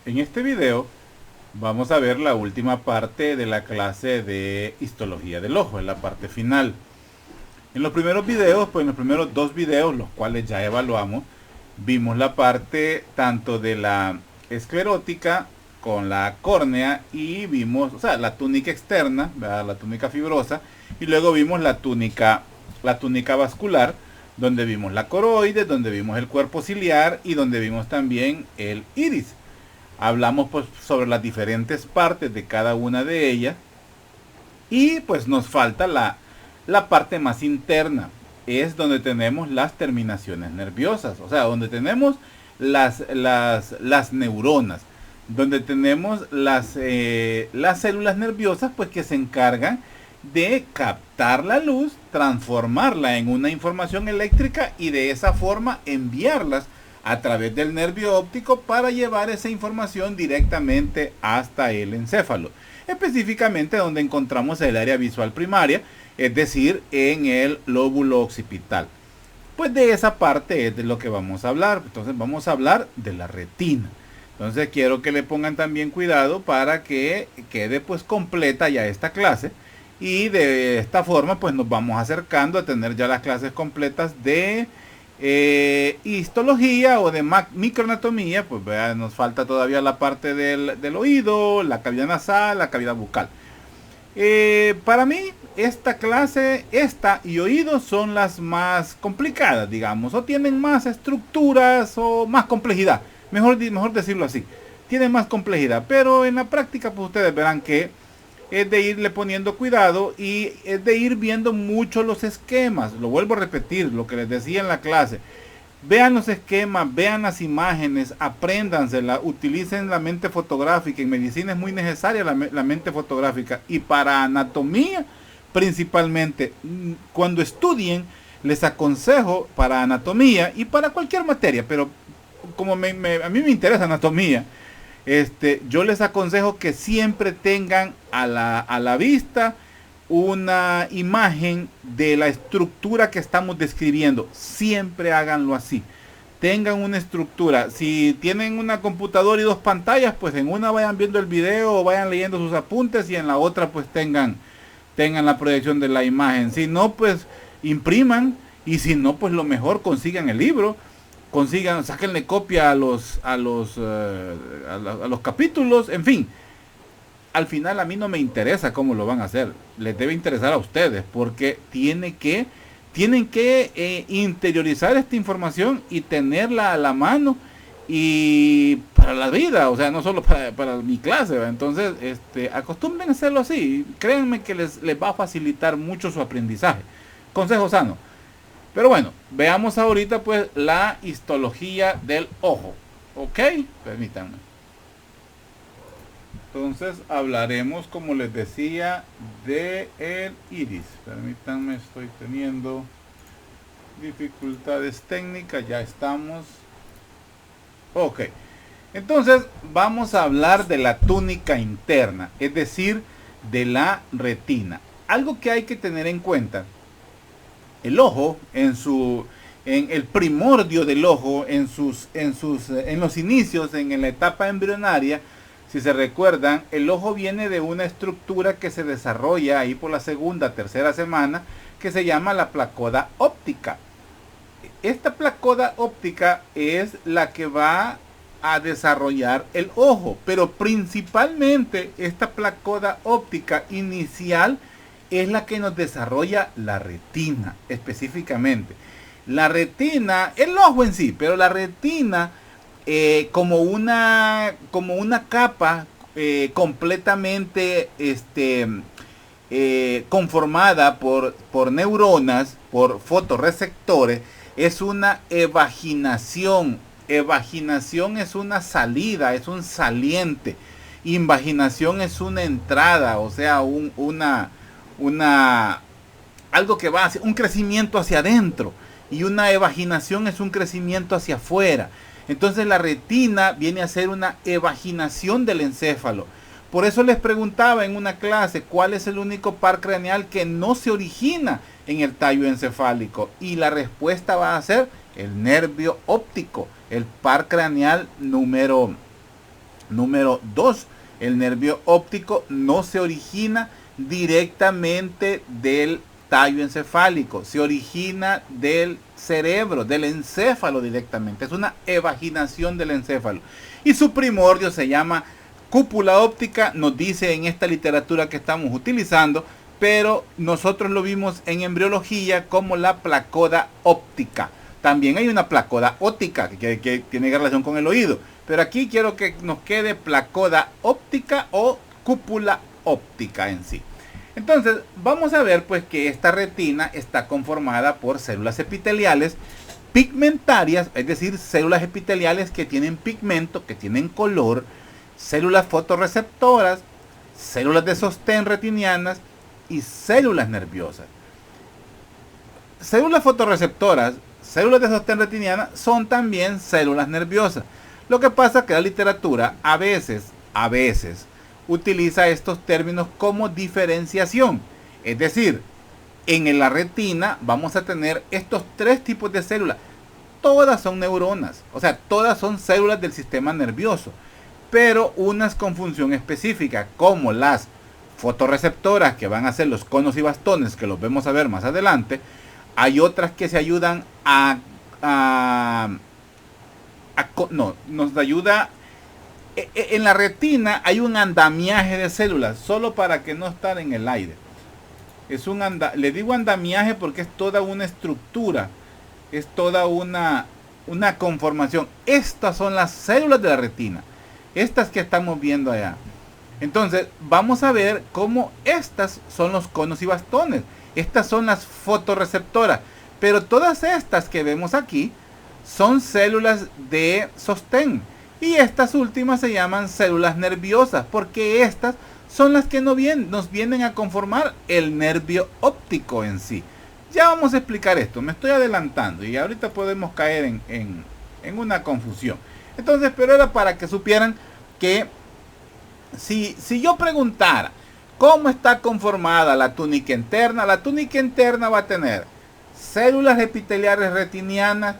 En este video vamos a ver la última parte de la clase de histología del ojo, en la parte final. En los primeros videos, pues en los primeros dos videos, los cuales ya evaluamos, vimos la parte tanto de la esclerótica con la córnea y vimos, o sea, la túnica externa, ¿verdad? La túnica fibrosa, y luego vimos la túnica vascular, donde vimos la coroide, donde vimos el cuerpo ciliar y donde vimos también el iris. Hablamos pues sobre las diferentes partes de cada una de ellas y pues nos falta la parte más interna, es donde tenemos las terminaciones nerviosas, o sea, donde tenemos las neuronas, donde tenemos las células nerviosas pues que se encargan de captar la luz, transformarla en una información eléctrica y de esa forma enviarlas a través del nervio óptico para llevar esa información directamente hasta el encéfalo, específicamente donde encontramos el área visual primaria, es decir, en el lóbulo occipital. Pues de esa parte es de lo que vamos a hablar. Entonces vamos a hablar de la retina. Entonces quiero que le pongan también cuidado para que quede pues completa ya esta clase, y de esta forma pues nos vamos acercando a tener ya las clases completas de histología o de microanatomía. Pues vean, nos falta todavía la parte del oído, la cavidad nasal, la cavidad bucal. Para mí esta clase, esta y oído son las más complicadas, digamos, o tienen más estructuras o más complejidad, mejor decirlo así, tienen más complejidad, pero en la práctica pues ustedes verán que es de irle poniendo cuidado y es de ir viendo mucho los esquemas. Lo vuelvo a repetir, lo que les decía en la clase: vean los esquemas, vean las imágenes, apréndansela, utilicen la mente fotográfica. En medicina es muy necesaria la mente fotográfica, y para anatomía principalmente. Cuando estudien, les aconsejo para anatomía y para cualquier materia, pero como a mí me interesa anatomía, yo les aconsejo que siempre tengan a la vista una imagen de la estructura que estamos describiendo. Siempre háganlo así. Tengan una estructura. Si tienen una computadora y dos pantallas, pues en una vayan viendo el video o vayan leyendo sus apuntes, y en la otra pues tengan la proyección de la imagen. Si no, pues impriman, y si no, pues lo mejor, consigan el libro, sáquenle copia a los capítulos, en fin. Al final a mí no me interesa cómo lo van a hacer, les debe interesar a ustedes, porque tienen que interiorizar esta información y tenerla a la mano y para la vida, o sea, no solo para mi clase, ¿verdad? Entonces, acostumbren a hacerlo así, créanme que les va a facilitar mucho su aprendizaje. Consejo sano. Pero bueno, veamos ahorita pues la histología del ojo, ¿ok? Permítanme. Entonces hablaremos, como les decía, de el iris. Permítanme, estoy teniendo dificultades técnicas, ya estamos. Ok, entonces vamos a hablar de la túnica interna, es decir, de la retina. Algo que hay que tener en cuenta: el ojo en el primordio del ojo, en los inicios, en la etapa embrionaria, si se recuerdan, el ojo viene de una estructura que se desarrolla ahí por la segunda, tercera semana, que se llama la placoda óptica. Esta placoda óptica es la que va a desarrollar el ojo, pero principalmente esta placoda óptica inicial es la que nos desarrolla la retina, específicamente. La retina, el ojo en sí, pero la retina como una capa completamente conformada por neuronas, por fotorreceptores, es una evaginación. Evaginación es una salida, es un saliente. Invaginación es una entrada, o sea, algo que va hacia un crecimiento hacia adentro, y una evaginación es un crecimiento hacia afuera. Entonces la retina viene a ser una evaginación del encéfalo. Por eso les preguntaba en una clase cuál es el único par craneal que no se origina en el tallo encefálico, y la respuesta va a ser el nervio óptico, el par craneal número Número 2, el nervio óptico no se origina directamente del tallo encefálico, se origina del cerebro, del encéfalo directamente. Es una evaginación del encéfalo. Y su primordio se llama cúpula óptica, nos dice en esta literatura que estamos utilizando, pero nosotros lo vimos en embriología como la placoda óptica. También hay una placoda óptica que tiene relación con el oído, pero aquí quiero que nos quede placoda óptica o cúpula óptica en sí. Entonces vamos a ver pues que esta retina está conformada por células epiteliales pigmentarias, es decir, células epiteliales que tienen pigmento, que tienen color, células fotorreceptoras, células de sostén retinianas y células nerviosas. Células fotorreceptoras, células de sostén retiniana son también células nerviosas. Lo que pasa es que la literatura a veces utiliza estos términos como diferenciación. Es decir, en la retina vamos a tener estos tres tipos de células. Todas son neuronas, o sea, todas son células del sistema nervioso, pero unas con función específica, como las fotorreceptoras, que van a ser los conos y bastones, que los vemos a ver más adelante. Hay otras que se ayudan nos ayuda. En la retina hay un andamiaje de células, solo para que no estar en el aire. Le digo andamiaje porque es toda una estructura, es toda una conformación. Estas son las células de la retina, estas que estamos viendo allá. Entonces vamos a ver cómo estas son los conos y bastones. Estas son las fotorreceptoras. Pero todas estas que vemos aquí son células de sostén. Y estas últimas se llaman células nerviosas, porque estas son las que nos vienen a conformar el nervio óptico en sí. Ya vamos a explicar esto, me estoy adelantando y ahorita podemos caer en una confusión. Entonces, pero era para que supieran que si yo preguntara cómo está conformada la túnica interna va a tener células epiteliales retinianas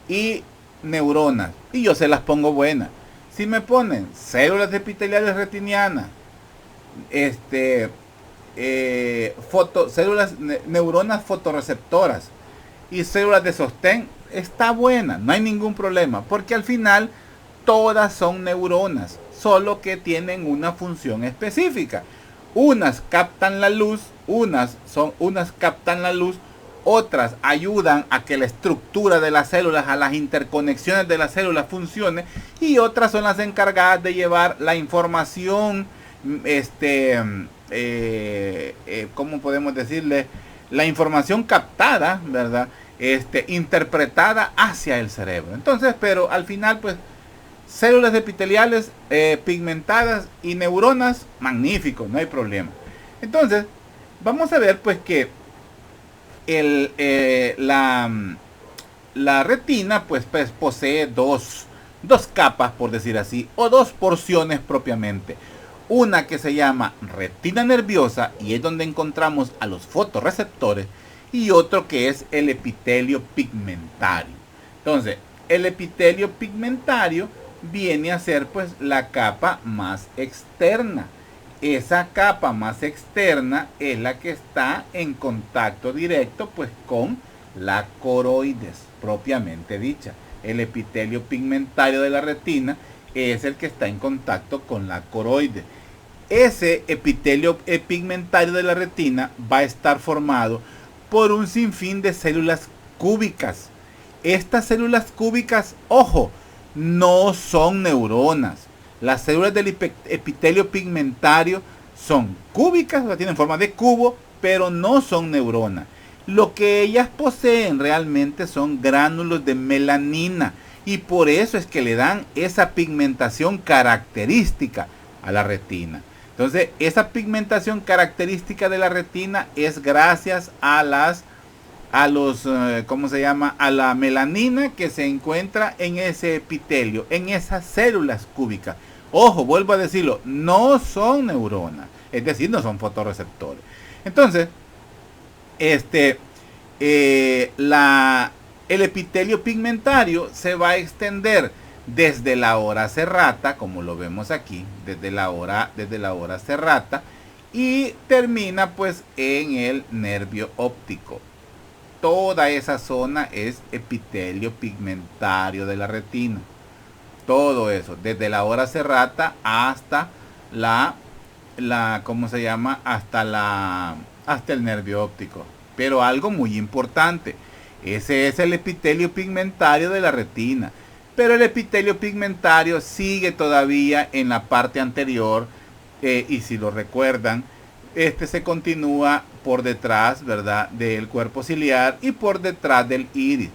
y neuronas, y yo se las pongo buenas. Si me ponen células epiteliales retinianas, neuronas fotorreceptoras y células de sostén, está buena, no hay ningún problema, porque al final todas son neuronas, solo que tienen una función específica. Unas captan la luz, unas captan la luz, otras ayudan a que la estructura de las células, a las interconexiones de las células funcione, y otras son las encargadas de llevar la información, ¿cómo podemos decirle? La información captada, ¿verdad? Interpretada hacia el cerebro. Entonces, pero al final, pues, células epiteliales pigmentadas y neuronas, magnífico, no hay problema. Entonces, vamos a ver pues que la retina pues posee dos capas, por decir así, o dos porciones propiamente. Una que se llama retina nerviosa, y es donde encontramos a los fotorreceptores, y otro que es el epitelio pigmentario. Entonces, el epitelio pigmentario viene a ser pues la capa más externa. Esa capa más externa es la que está en contacto directo pues con la coroides propiamente dicha. El epitelio pigmentario de la retina es el que está en contacto con la coroides. Ese epitelio pigmentario de la retina va a estar formado por un sinfín de células cúbicas. Estas células cúbicas, ojo, no son neuronas. Las células del epitelio pigmentario son cúbicas, o sea, tienen forma de cubo, pero no son neuronas. Lo que ellas poseen realmente son gránulos de melanina, y por eso es que le dan esa pigmentación característica a la retina. Entonces, esa pigmentación característica de la retina es gracias a la melanina que se encuentra en ese epitelio, en esas células cúbicas. Ojo, vuelvo a decirlo, no son neuronas, es decir, no son fotorreceptores. Entonces, el epitelio pigmentario se va a extender desde la hora serrata, como lo vemos aquí, desde la hora serrata, y termina pues en el nervio óptico. Toda esa zona es epitelio pigmentario de la retina. Todo eso, desde la hora serrata hasta ¿cómo se llama? Hasta el nervio óptico. Pero algo muy importante, ese es el epitelio pigmentario de la retina. Pero el epitelio pigmentario sigue todavía en la parte anterior, y si lo recuerdan, este se continúa por detrás, ¿verdad?, del cuerpo ciliar y por detrás del iris.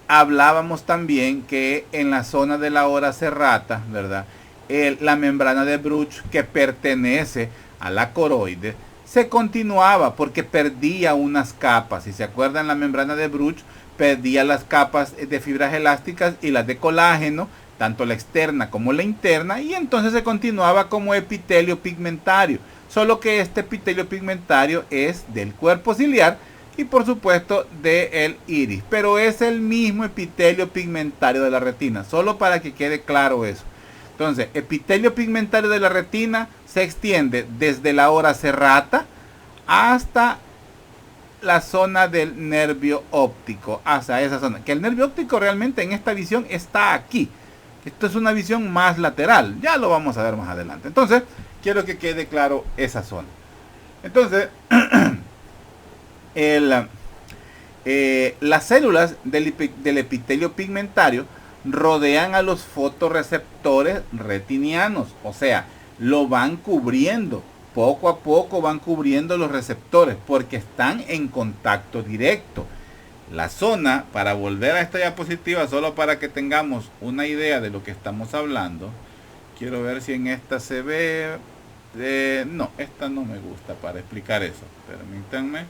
Hablábamos también que en la zona de la hora serrata, ¿verdad?, la membrana de Bruch, que pertenece a la coroide, se continuaba porque perdía unas capas. Si se acuerdan, la membrana de Bruch perdía las capas de fibras elásticas y las de colágeno, tanto la externa como la interna, y entonces se continuaba como epitelio pigmentario. Solo que este epitelio pigmentario es del cuerpo ciliar y por supuesto del iris, pero es el mismo epitelio pigmentario de la retina, solo para que quede claro eso. Entonces, epitelio pigmentario de la retina se extiende desde la hora serrata hasta la zona del nervio óptico, hacia esa zona, que el nervio óptico realmente en esta visión está aquí. Esto es una visión más lateral, ya lo vamos a ver más adelante. Entonces, quiero que quede claro esa zona. Entonces, las células del epitelio pigmentario rodean a los fotorreceptores retinianos, o sea, lo van cubriendo. Poco a poco van cubriendo los receptores porque están en contacto directo. La zona, para volver a esta diapositiva, solo para que tengamos una idea de lo que estamos hablando, quiero ver si en esta se ve. No, esta no me gusta para explicar eso. Permítanme.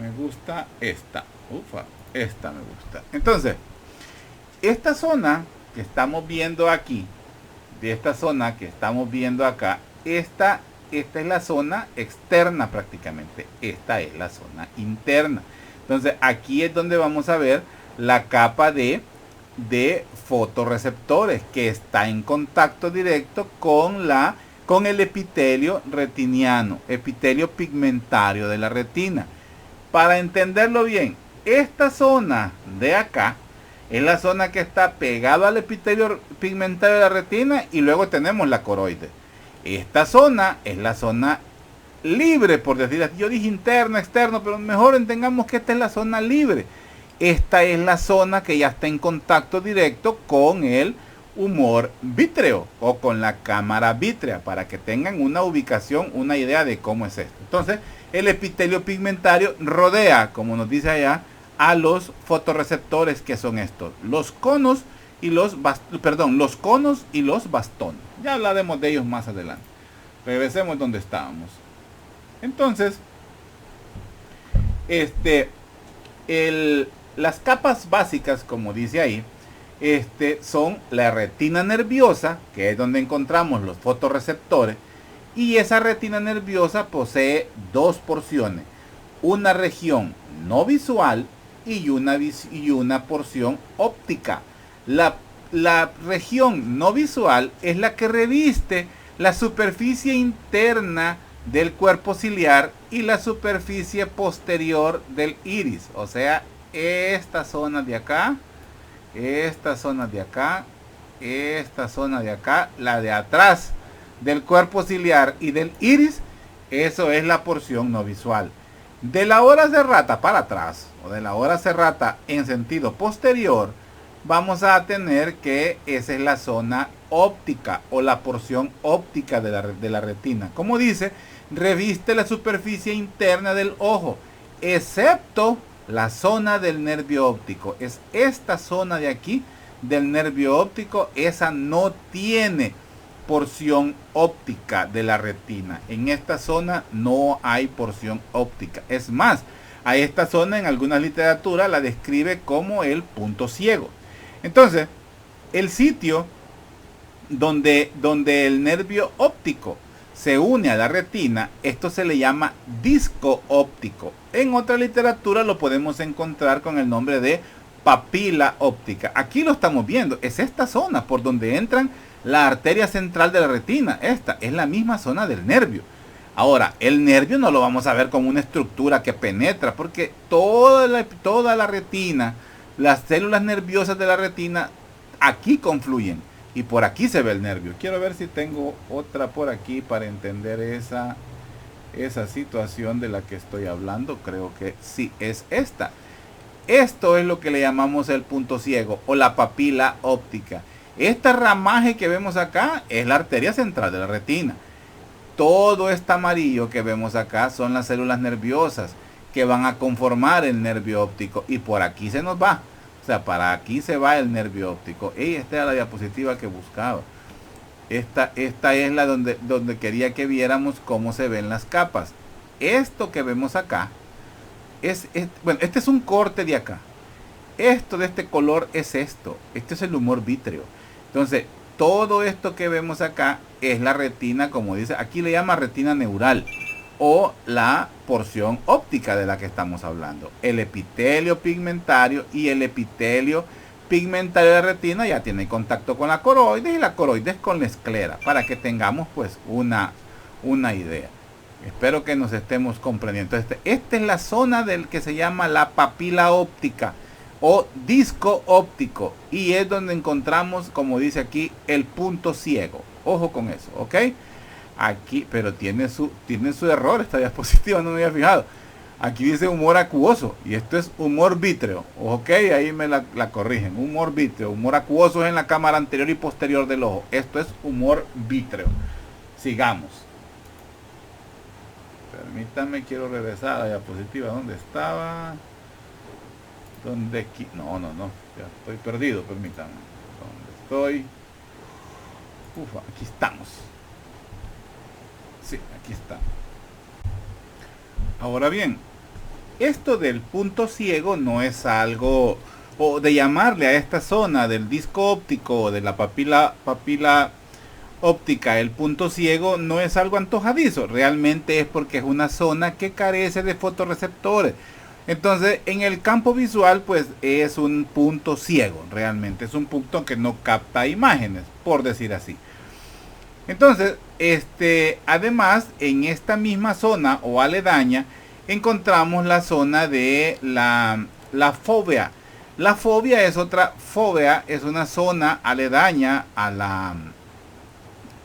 Me gusta esta. Ufa, esta me gusta. Entonces, esta zona que estamos viendo aquí, de esta zona que estamos viendo acá, esta es la zona externa prácticamente. Esta es la zona interna. Entonces, aquí es donde vamos a ver la capa de fotorreceptores que está en contacto directo con el epitelio retiniano, epitelio pigmentario de la retina. Para entenderlo bien, esta zona de acá es la zona que está pegada al epitelio pigmentario de la retina y luego tenemos la coroide. Esta zona es la zona libre, por decir así. Yo dije interno, externo, pero mejor entendamos que esta es la zona libre. Esta es la zona que ya está en contacto directo con el humor vítreo o con la cámara vítrea, para que tengan una ubicación, una idea de cómo es esto. Entonces, el epitelio pigmentario rodea, como nos dice allá, a los fotorreceptores, que son estos, los conos y los conos y los bastones. Ya hablaremos de ellos más adelante. Regresemos donde estábamos. Entonces, las capas básicas, como dice ahí, son la retina nerviosa, que es donde encontramos los fotorreceptores, y esa retina nerviosa posee dos porciones, una región no visual y una porción óptica. La región no visual es la que reviste la superficie interna del cuerpo ciliar y la superficie posterior del iris, o sea, esta zona de acá, esta zona de acá, esta zona de acá, la de atrás del cuerpo ciliar y del iris. Eso es la porción no visual. De la hora serrata para atrás, o de la hora serrata en sentido posterior, vamos a tener que esa es la zona óptica o la porción óptica de la retina. Como dice, reviste la superficie interna del ojo, excepto la zona del nervio óptico. Es esta zona de aquí del nervio óptico, esa no tiene porción óptica de la retina. En esta zona no hay porción óptica. Es más, a esta zona en algunas literaturas la describe como el punto ciego. Entonces, el sitio donde el nervio óptico se une a la retina, esto se le llama disco óptico. En otra literatura lo podemos encontrar con el nombre de papila óptica. Aquí lo estamos viendo, es esta zona por donde entran la arteria central de la retina. Esta es la misma zona del nervio. Ahora, el nervio no lo vamos a ver como una estructura que penetra, porque toda la retina, las células nerviosas de la retina, aquí confluyen. Y por aquí se ve el nervio. Quiero ver si tengo otra por aquí para entender esa situación de la que estoy hablando. Creo que sí es esta. Esto es lo que le llamamos el punto ciego o la papila óptica. Este ramaje que vemos acá es la arteria central de la retina. Todo este amarillo que vemos acá son las células nerviosas que van a conformar el nervio óptico. Y por aquí se nos va. O sea, para aquí se va el nervio óptico. Y esta era la diapositiva que buscaba. Esta es la donde quería que viéramos cómo se ven las capas. Esto que vemos acá, bueno, este es un corte de acá. Esto de este color es esto. Este es el humor vítreo. Entonces, todo esto que vemos acá es la retina, como dice, aquí le llama retina neural. O la porción óptica de la que estamos hablando. El epitelio pigmentario y el epitelio pigmentario de la retina ya tiene contacto con la coroides y la coroides con la esclera, para que tengamos pues una idea. Espero que nos estemos comprendiendo. Esta es la zona del que se llama la papila óptica o disco óptico, y es donde encontramos, como dice aquí, el punto ciego. Ojo con eso, ¿ok? Aquí, pero tiene su error esta diapositiva, no me había fijado. Aquí dice humor acuoso y esto es humor vítreo. Ok, ahí me la corrigen. Humor vítreo. Humor acuoso es en la cámara anterior y posterior del ojo. Esto es humor vítreo. Sigamos. Permítanme, quiero regresar a la diapositiva. ¿Dónde estaba? ¿Dónde aquí? No. Ya estoy perdido, permítanme. ¿Dónde estoy? Ufa, aquí estamos. Sí, aquí está. Ahora bien, esto del punto ciego no es algo, o de llamarle a esta zona del disco óptico o de la papila óptica el punto ciego, no es algo antojadizo. Realmente es porque es una zona que carece de fotorreceptores. Entonces, en el campo visual, pues es un punto ciego. Realmente es un punto que no capta imágenes, por decir así. Entonces, además, en esta misma zona o aledaña, encontramos la zona de la fóvea. La fóvea es es una zona aledaña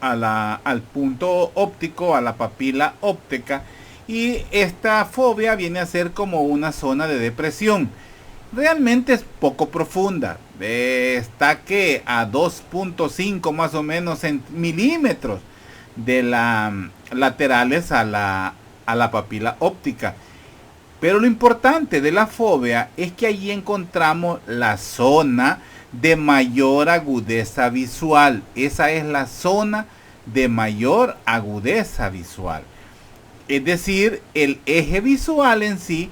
al punto óptico, a la papila óptica. Y esta fóvea viene a ser como una zona de depresión. Realmente es poco profunda. Está que a 2.5 más o menos milímetros de laterales a la papila óptica. Pero lo importante de la fóvea es que allí encontramos la zona de mayor agudeza visual. Esa es la zona de mayor agudeza visual. Es decir, el eje visual en sí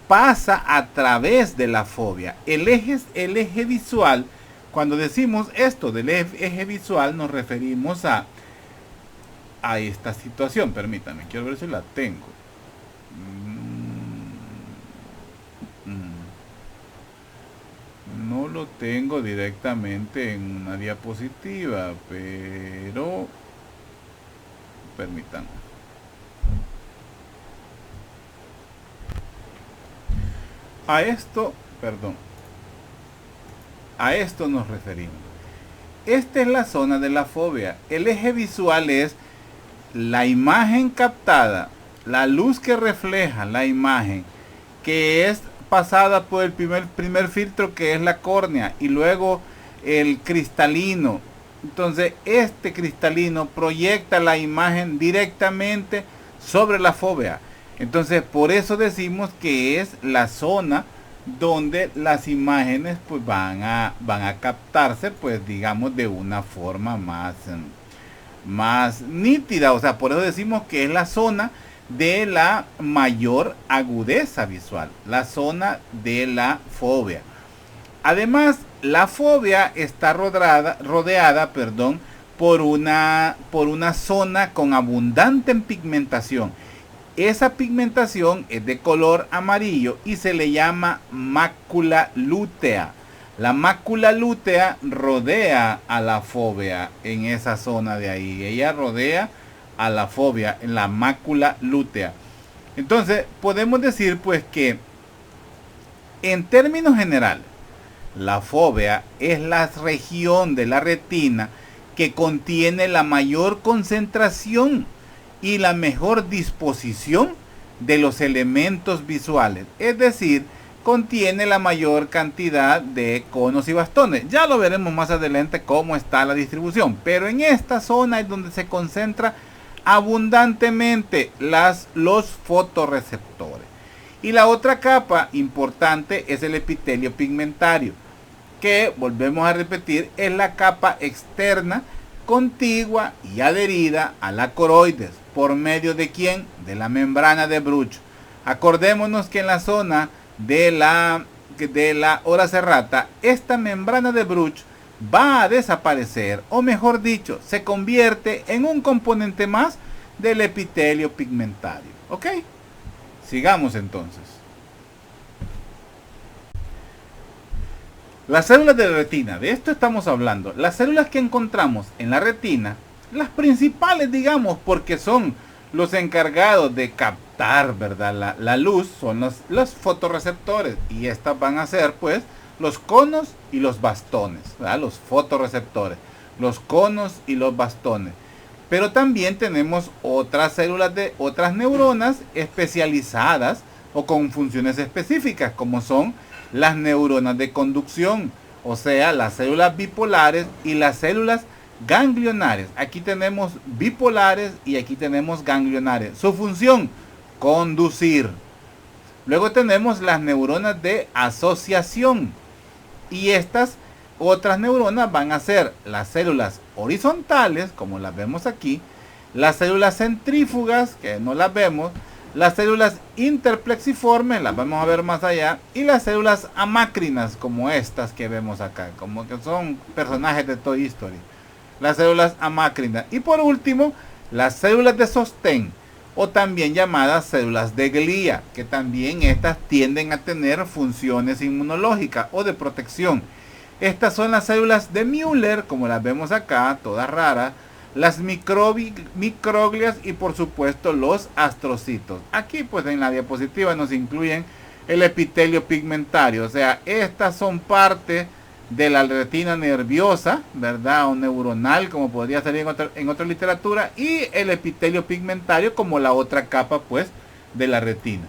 pasa a través de la fóvea. El eje visual, cuando decimos esto del eje visual, nos referimos a esta situación. Permítanme, quiero ver si la tengo. No lo tengo directamente en una diapositiva, pero permítanme. A esto nos referimos. Esta es la zona de la fóvea. El eje visual es la imagen captada, la luz que refleja la imagen, que es pasada por el primer filtro, que es la córnea, y luego el cristalino. Entonces este cristalino proyecta la imagen directamente sobre la fóvea. Entonces por eso decimos que es la zona donde las imágenes pues van a captarse, pues digamos de una forma más nítida. O sea, por eso decimos que es la zona de la mayor agudeza visual, la zona de la fóvea. Además, la fóvea está rodeada por una zona con abundante pigmentación. Esa pigmentación es de color amarillo y se le llama mácula lútea. La mácula lútea rodea a la fóvea en esa zona de ahí. Ella rodea a la fóvea en la mácula lútea. Entonces podemos decir pues que en términos generales, la fóvea es la región de la retina que contiene la mayor concentración y la mejor disposición de los elementos visuales. Es decir, contiene la mayor cantidad de conos y bastones. Ya lo veremos más adelante cómo está la distribución. Pero en esta zona es donde se concentra abundantemente los fotorreceptores. Y la otra capa importante es el epitelio pigmentario, que volvemos a repetir es la capa externa contigua y adherida a la coroides. ¿Por medio de quién? De la membrana de Bruch. Acordémonos que en la zona de la hora serrata, esta membrana de Bruch va a desaparecer, o mejor dicho, se convierte en un componente más del epitelio pigmentario. ¿Ok? Sigamos entonces. Las células de la retina, de esto estamos hablando. Las células que encontramos en la retina, las principales, digamos, porque son los encargados de captar, ¿verdad?, la luz, son los fotorreceptores. Y estas van a ser, pues, los conos y los bastones, ¿verdad? Los fotorreceptores, los conos y los bastones. Pero también tenemos otras células de otras neuronas especializadas o con funciones específicas, como son las neuronas de conducción, o sea, las células bipolares y las células ganglionares. Aquí tenemos bipolares y aquí tenemos ganglionares. Su función, conducir. Luego tenemos las neuronas de asociación. Y estas otras neuronas van a ser las células horizontales, como las vemos aquí, las células centrífugas, que no las vemos, las células interplexiformes, las vamos a ver más allá, y las células amácrinas, como estas que vemos acá, como que son personajes de Toy Story. Las células amácrinas. Y por último, las células de sostén, o también llamadas células de glía, que también estas tienden a tener funciones inmunológicas o de protección. Estas son las células de Müller, como las vemos acá, todas raras, las microglias y por supuesto los astrocitos. Aquí pues en la diapositiva nos incluyen el epitelio pigmentario, o sea, estas son parte de la retina nerviosa, ¿verdad?, o neuronal, como podría salir en otra literatura, y el epitelio pigmentario como la otra capa pues de la retina.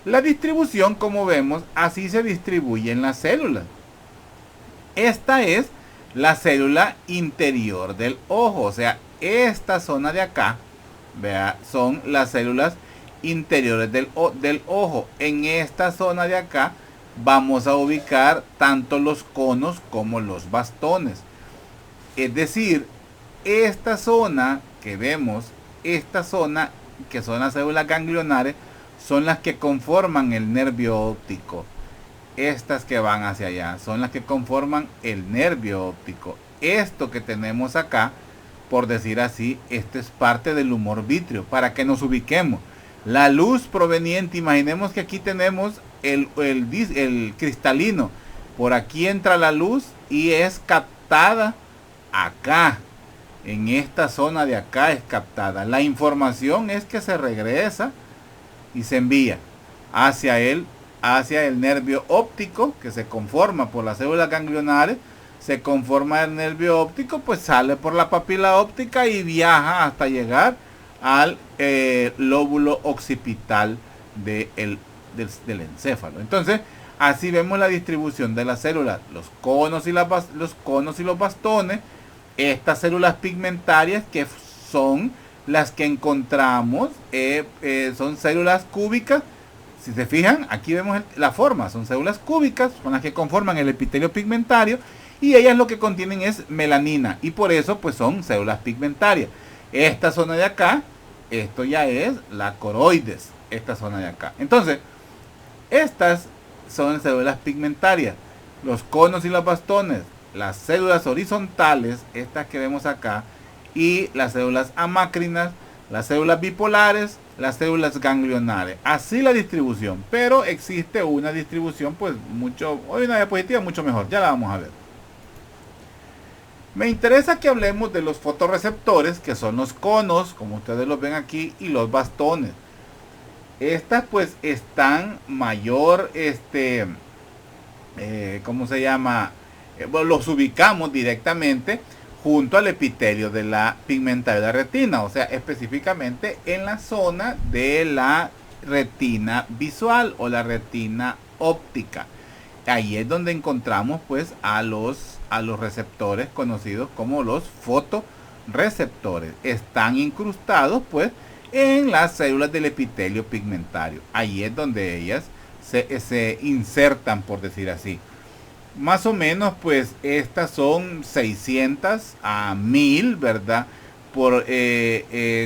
La distribución, como vemos, así se distribuyen las células. Esta es la célula interior del ojo, o sea, esta zona de acá, vea, son las células interiores del ojo. En esta zona de acá vamos a ubicar tanto los conos como los bastones. Es decir, esta zona que vemos, esta zona que son las células ganglionares, son las que conforman el nervio óptico. Estas que van hacia allá son las que conforman el nervio óptico. Esto que tenemos acá, por decir así, esto es parte del humor vítreo, para que nos ubiquemos. La luz proveniente, imaginemos que aquí tenemos el cristalino. Por aquí entra la luz y es captada acá. En esta zona de acá es captada. La información es que se regresa y se envía hacia el nervio óptico, que se conforma por las células ganglionares. Se conforma el nervio óptico, pues sale por la papila óptica y viaja hasta llegar al lóbulo occipital del encéfalo. Entonces, así vemos la distribución de las células, los conos y los bastones. Estas células pigmentarias, que son las que encontramos, son células cúbicas. Si se fijan, aquí vemos la forma, son células cúbicas, son las que conforman el epitelio pigmentario, y ellas lo que contienen es melanina, y por eso pues son células pigmentarias. Esta zona de acá, esto ya es la coroides, esta zona de acá. Entonces, estas son células pigmentarias, los conos y los bastones, las células horizontales, estas que vemos acá, y las células amácrinas las células bipolares, las células ganglionales. Así la distribución, pero existe una distribución pues mucho, hoy una diapositiva mucho mejor, ya la vamos a ver. Me interesa que hablemos de los fotorreceptores, que son los conos, como ustedes los ven aquí, y los bastones. Estas pues están mayor, ¿cómo se llama? Los ubicamos directamente junto al epitelio de la pigmentaria de la retina, o sea, específicamente en la zona de la retina visual o la retina óptica. Ahí es donde encontramos pues a los receptores conocidos como los fotorreceptores. Están incrustados pues en las células del epitelio pigmentario. Ahí es donde ellas se insertan, por decir así. Más o menos pues estas son 600 a 1000, ¿verdad? Por,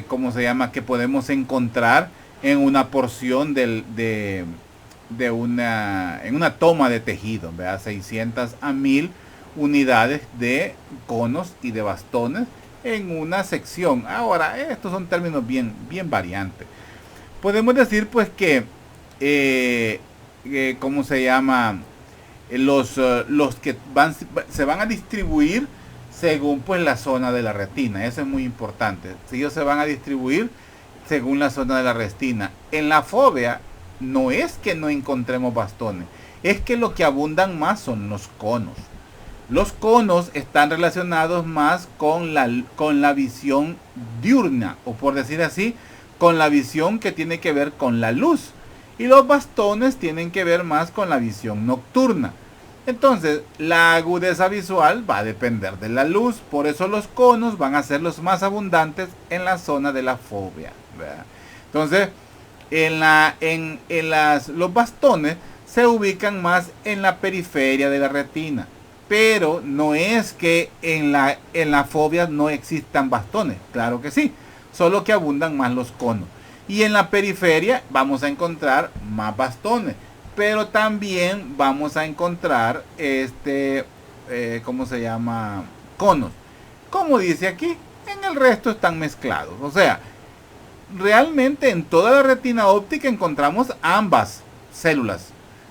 ¿cómo se llama? Que podemos encontrar en una porción en una toma de tejido, ¿verdad? 600 a 1000 unidades de conos y de bastones en una sección. Ahora, estos son términos bien variantes. Podemos decir pues que, ¿cómo se llama? Los que se van a distribuir según pues la zona de la retina. Eso es muy importante. Si ellos se van a distribuir según la zona de la retina. En la fovea no es que no encontremos bastones, es que lo que abundan más son los conos. Los conos están relacionados más con la visión diurna, o por decir así, con la visión que tiene que ver con la luz. Y los bastones tienen que ver más con la visión nocturna. Entonces, la agudeza visual va a depender de la luz. Por eso los conos van a ser los más abundantes en la zona de la fovea, ¿verdad? Entonces, los bastones se ubican más en la periferia de la retina. Pero no es que en la fovea no existan bastones. Claro que sí. Solo que abundan más los conos. Y en la periferia vamos a encontrar más bastones. Pero también vamos a encontrar ¿cómo se llama? Conos. Como dice aquí, en el resto están mezclados. O sea, realmente en toda la retina óptica encontramos ambas células,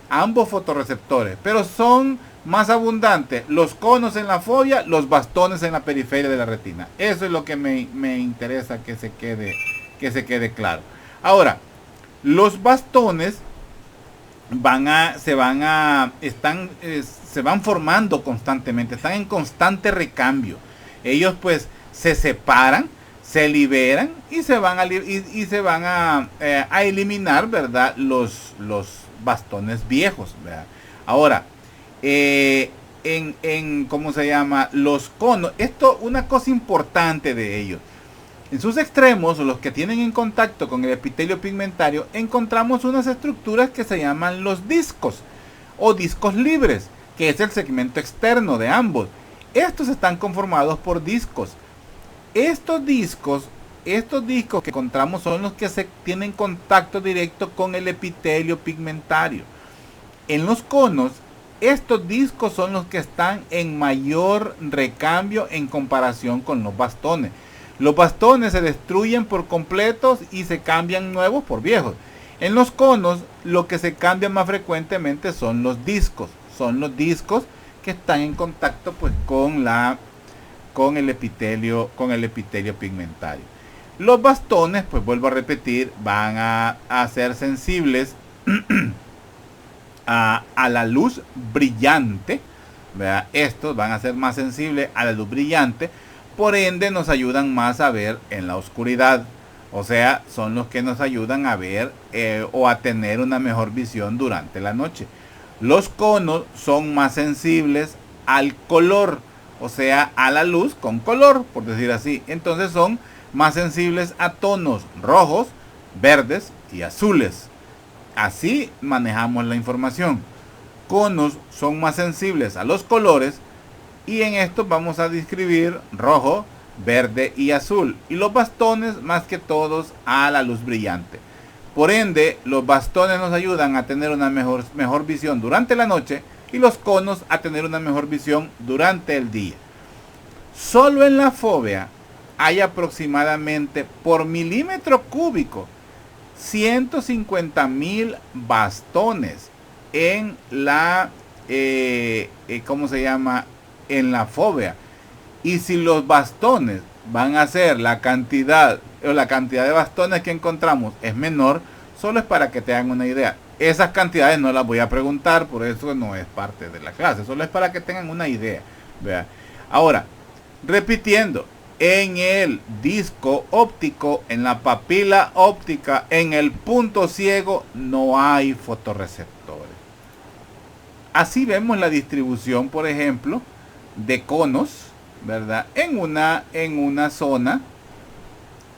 ambos fotorreceptores, pero son más abundantes los conos en la fovea, los bastones en la periferia de la retina. Eso es lo que me interesa que se quede claro. Ahora, los bastones se van formando constantemente, están en constante recambio. Ellos pues se separan, se liberan y se van a eliminar, ¿verdad? Los bastones viejos, ¿verdad? Ahora, ¿cómo se llama? Los conos, una cosa importante de ellos. En sus extremos, los que tienen en contacto con el epitelio pigmentario, encontramos unas estructuras que se llaman los discos o discos libres, que es el segmento externo de ambos. Estos están conformados por discos. Estos discos que encontramos son los que tienen contacto directo con el epitelio pigmentario. En los conos, estos discos son los que están en mayor recambio en comparación con los bastones. Los bastones se destruyen por completos y se cambian nuevos por viejos. En los conos, lo que se cambia más frecuentemente son los discos. Son los discos que están en contacto pues con el epitelio pigmentario. Los bastones, pues vuelvo a repetir, van a ser sensibles a la luz brillante, ¿verdad? Estos van a ser más sensibles a la luz brillante. Por ende nos ayudan más a ver en la oscuridad. O sea, son los que nos ayudan a ver o a tener una mejor visión durante la noche. Los conos son más sensibles al color. O sea, a la luz con color, por decir así. Entonces son más sensibles a tonos rojos, verdes y azules. Así manejamos la información. Conos son más sensibles a los colores. Y en esto vamos a describir rojo, verde y azul. Y los bastones más que todos a la luz brillante. Por ende, los bastones nos ayudan a tener una mejor visión durante la noche. Y los conos a tener una mejor visión durante el día. Solo en la fovea hay aproximadamente por milímetro cúbico 150.000 bastones en la, ¿cómo se llama? En la fóvea. Y si los bastones van a ser la cantidad, o la cantidad de bastones que encontramos es menor, solo es para que te hagan una idea. Esas cantidades no las voy a preguntar, por eso no es parte de la clase, solo es para que tengan una idea. Vea. Ahora, repitiendo, en el disco óptico, en la papila óptica, en el punto ciego, no hay fotorreceptores. Así vemos la distribución, por ejemplo, de conos, ¿verdad? En una zona,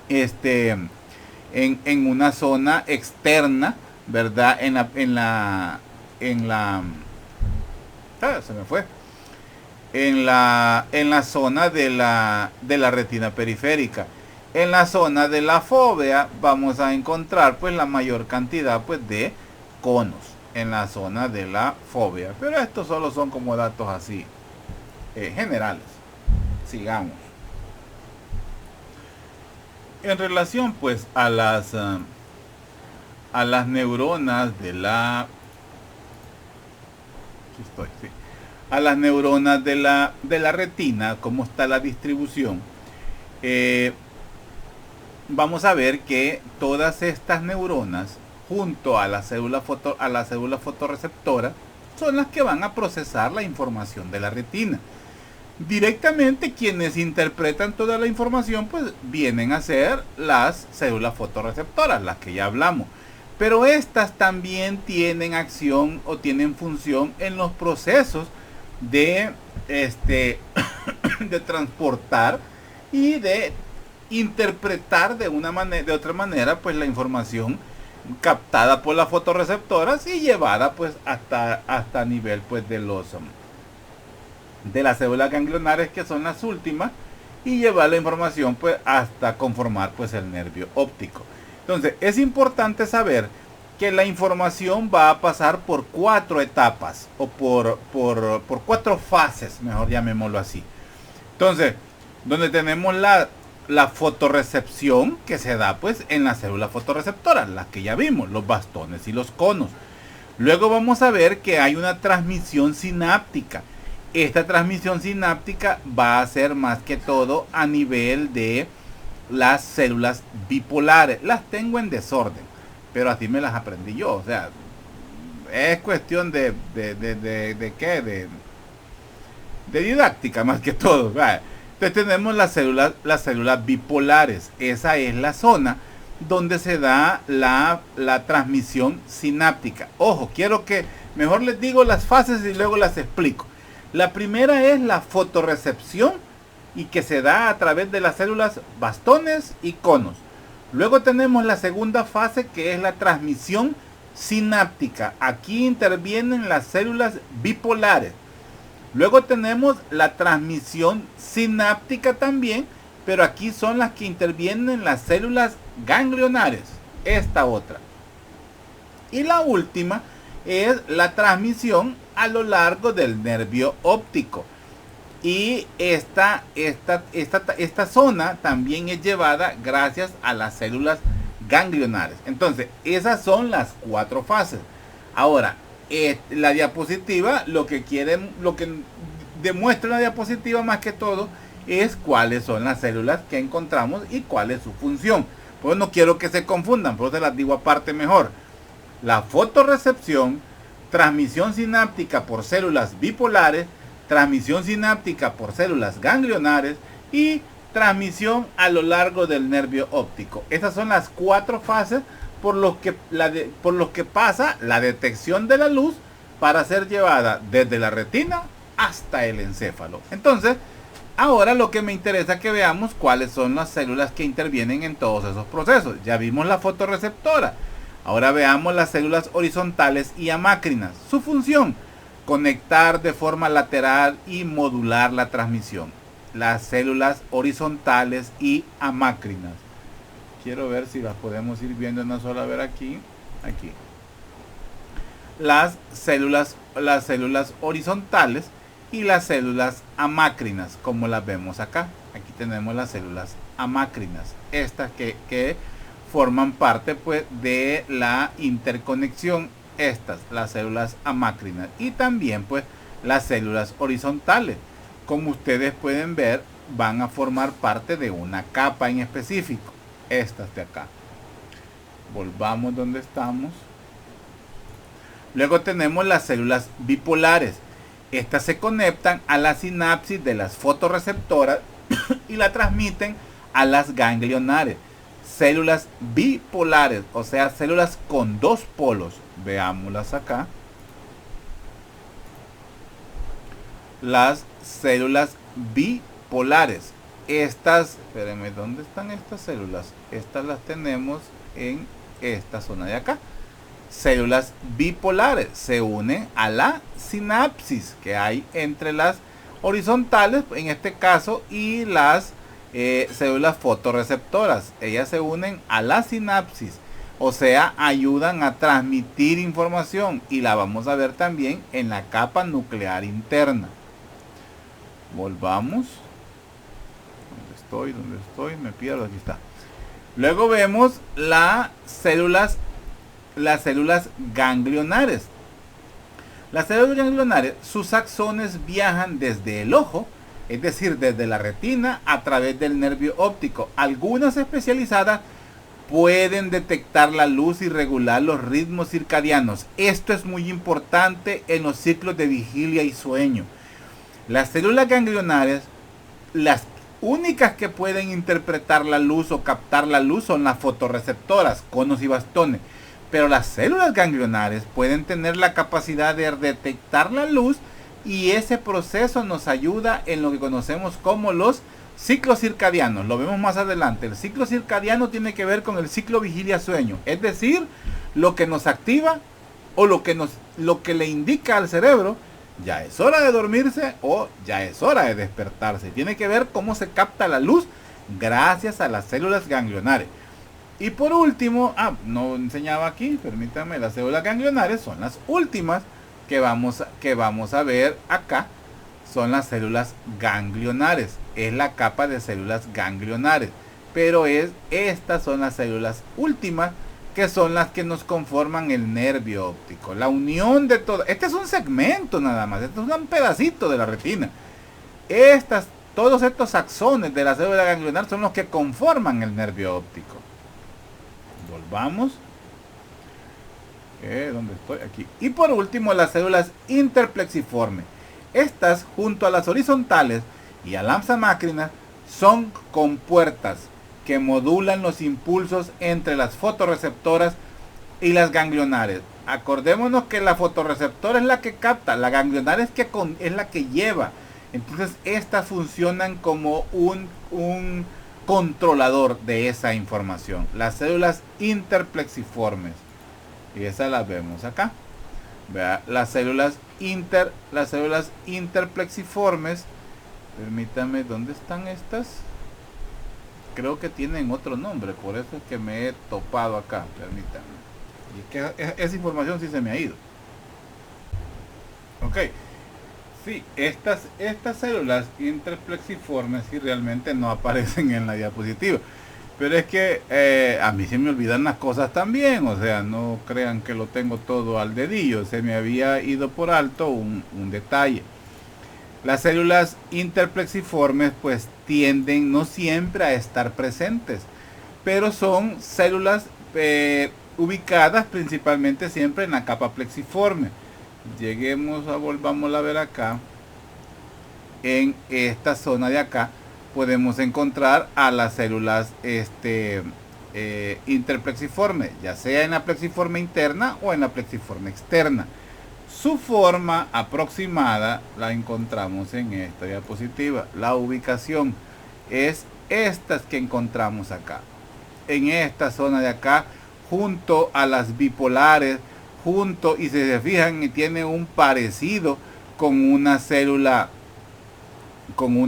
en una zona externa, ¿verdad? Se me fue. En la zona de la retina periférica. En la zona de la fóvea vamos a encontrar pues la mayor cantidad pues de conos en la zona de la fóvea. Pero estos solo son como datos así generales. Sigamos. En relación pues a las neuronas de la... Aquí estoy, sí. A las neuronas de la retina, cómo está la distribución, vamos a ver que todas estas neuronas, junto a la célula fotorreceptora, son las que van a procesar la información de la retina. Directamente quienes interpretan toda la información, pues vienen a ser las células fotorreceptoras, las que ya hablamos. Pero estas también tienen acción o tienen función en los procesos de transportar y de interpretar de otra manera pues la información captada por las fotorreceptoras y llevada pues hasta nivel pues de las células ganglionares, que son las últimas, y llevar la información pues hasta conformar pues el nervio óptico. Entonces es importante saber que la información va a pasar por 4 etapas o por 4 fases, mejor llamémoslo así. Entonces, donde tenemos la fotorrecepción, que se da pues en las células fotorreceptoras, las que ya vimos, los bastones y los conos. Luego vamos a ver que hay una transmisión sináptica. Esta transmisión sináptica va a ser más que todo a nivel de las células bipolares. Las tengo en desorden, pero así me las aprendí yo. O sea, es cuestión de didáctica más que todo. Entonces tenemos las células bipolares. Esa es la zona donde se da la transmisión sináptica. Ojo, quiero que mejor les digo las fases y luego las explico. La primera es la fotorrecepción, y que se da a través de las células bastones y conos. Luego tenemos la segunda fase, que es la transmisión sináptica. Aquí intervienen las células bipolares. Luego tenemos la transmisión sináptica también, pero aquí son las que intervienen las células ganglionares. Esta otra. Y la última es la transmisión a lo largo del nervio óptico. Y esta zona también es llevada gracias a las células ganglionares. Entonces, esas son las 4 fases. Ahora, la diapositiva, lo que demuestra la diapositiva más que todo es cuáles son las células que encontramos y cuál es su función. Pues no quiero que se confundan, por eso se las digo aparte mejor. La fotorrecepción, transmisión sináptica por células bipolares, transmisión sináptica por células ganglionares y transmisión a lo largo del nervio óptico. Estas son las 4 fases por los que pasa la detección de la luz para ser llevada desde la retina hasta el encéfalo. Entonces, ahora lo que me interesa que veamos cuáles son las células que intervienen en todos esos procesos. Ya vimos la fotorreceptora. Ahora veamos las células horizontales y amácrinas. Su función: conectar de forma lateral y modular la transmisión. Las células horizontales y amácrinas. Quiero ver si las podemos ir viendo en una sola vez aquí. Las células horizontales y las células amácrinas, como las vemos acá. Aquí tenemos las células amácrinas, estas que forman parte pues de la interconexión, estas, las células amácrinas, y también pues las células horizontales, como ustedes pueden ver, van a formar parte de una capa en específico, estas de acá. Volvamos donde estamos. Luego tenemos las células bipolares. Estas se conectan a la sinapsis de las fotorreceptoras y la transmiten a las ganglionares. Células bipolares, o sea, células con dos polos. Veámoslas acá. Las células bipolares. Estas, espérenme, ¿dónde están estas células? Estas las tenemos en esta zona de acá. Células bipolares se unen a la sinapsis que hay entre las horizontales, en este caso, y las células fotorreceptoras. Ellas se unen a la sinapsis, o sea, ayudan a transmitir información, y la vamos a ver también en la capa nuclear interna. Volvamos. ¿Dónde estoy? Me pierdo, aquí está. Luego vemos las células ganglionares. Las células ganglionares, sus axones viajan desde el ojo, es decir, desde la retina, a través del nervio óptico. Algunas especializadas pueden detectar la luz y regular los ritmos circadianos. Esto es muy importante en los ciclos de vigilia y sueño. Las células ganglionares, las únicas que pueden interpretar la luz o captar la luz son las fotorreceptoras, conos y bastones. Pero las células ganglionares pueden tener la capacidad de detectar la luz, y ese proceso nos ayuda en lo que conocemos como los ciclos circadianos. Lo vemos más adelante. El ciclo circadiano tiene que ver con el ciclo vigilia-sueño, es decir, lo que nos activa o lo que le indica al cerebro ya es hora de dormirse o ya es hora de despertarse. Tiene que ver cómo se capta la luz gracias a las células ganglionares. Y por último, no enseñaba aquí, permítanme, las células ganglionares son las últimas que vamos a ver acá. Son las células ganglionares, es la capa de células ganglionares, pero estas son las células últimas, que son las que nos conforman el nervio óptico. La unión de todo, este es un segmento nada más, este es un pedacito de la retina. Todos estos axones de la célula ganglionar son los que conforman el nervio óptico. Volvamos. ¿Dónde estoy? Aquí. Y por último, las células interplexiformes. Estas, junto a las horizontales y a las amácrinas, son compuertas que modulan los impulsos entre las fotorreceptoras y las ganglionares. Acordémonos que la fotorreceptora es la que capta, la ganglionar es la que lleva. Entonces estas funcionan como un controlador de esa información. Las células interplexiformes, y esas las vemos acá. Vea, las células interplexiformes. Permítame, ¿dónde están estas? Creo que tienen otro nombre, por eso es que me he topado acá. Permítanme. Y es que esa información sí se me ha ido. Ok. Sí, estas células interplexiformes sí realmente no aparecen en la diapositiva. Pero es que a mí se me olvidan las cosas también. O sea, no crean que lo tengo todo al dedillo. Se me había ido por alto un detalle. Las células interplexiformes pues tienden no siempre a estar presentes, pero son células ubicadas principalmente siempre en la capa plexiforme. Volvamos a ver acá. En esta zona de acá podemos encontrar a las células interplexiformes, ya sea en la plexiforme interna o en la plexiforme externa. Su forma aproximada la encontramos en esta diapositiva. La ubicación es estas que encontramos acá, en esta zona de acá, junto a las bipolares, y si se fijan, tiene un parecido con una célula, ¿cómo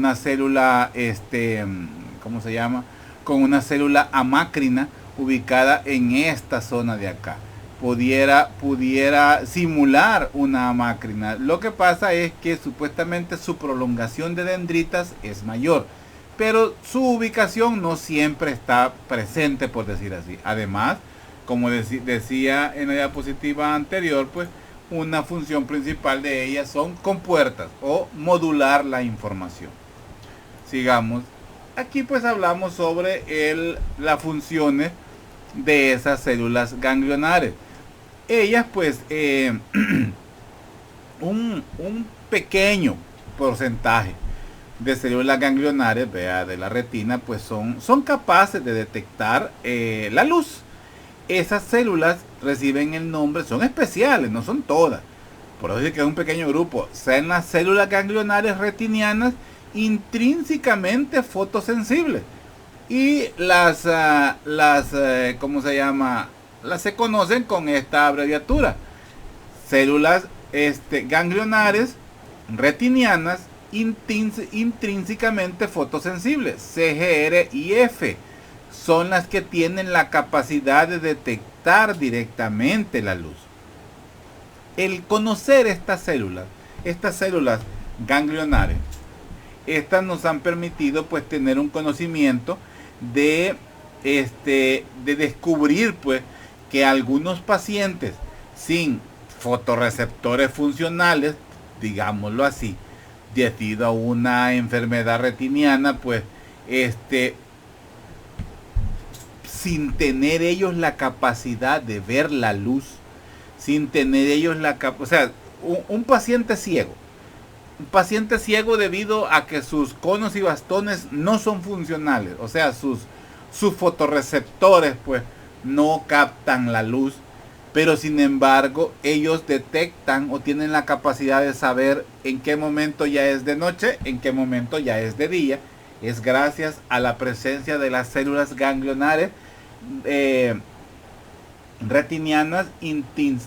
se llama? Con una célula amácrina ubicada en esta zona de acá. pudiera simular una máquina. Lo que pasa es que supuestamente su prolongación de dendritas es mayor, pero su ubicación no siempre está presente, por decir así. Además, como decía en la diapositiva anterior, pues una función principal de ellas son compuertas o modular la información. Sigamos. Aquí pues hablamos sobre las funciones de esas células ganglionares. Ellas pues un pequeño porcentaje de células ganglionares, vea, de la retina, pues son capaces de detectar la luz. Esas células reciben el nombre, son especiales, no son todas, por eso es que es un pequeño grupo. Son las células ganglionares retinianas intrínsecamente fotosensibles, y ¿cómo se llama? Las se conocen con esta abreviatura: células ganglionares retinianas intrínsecamente fotosensibles, CGRIF. Son las que tienen la capacidad de detectar directamente la luz. El conocer estas células ganglionares, estas nos han permitido pues tener un conocimiento de descubrir pues que algunos pacientes sin fotorreceptores funcionales, digámoslo así, debido a una enfermedad retiniana, pues sin tener ellos la capacidad de ver la luz, sin tener ellos la capacidad, o sea, un paciente ciego debido a que sus conos y bastones no son funcionales, o sea, sus fotorreceptores pues no captan la luz, pero sin embargo ellos detectan o tienen la capacidad de saber en qué momento ya es de noche, en qué momento ya es de día. Es gracias a la presencia de las células ganglionares retinianas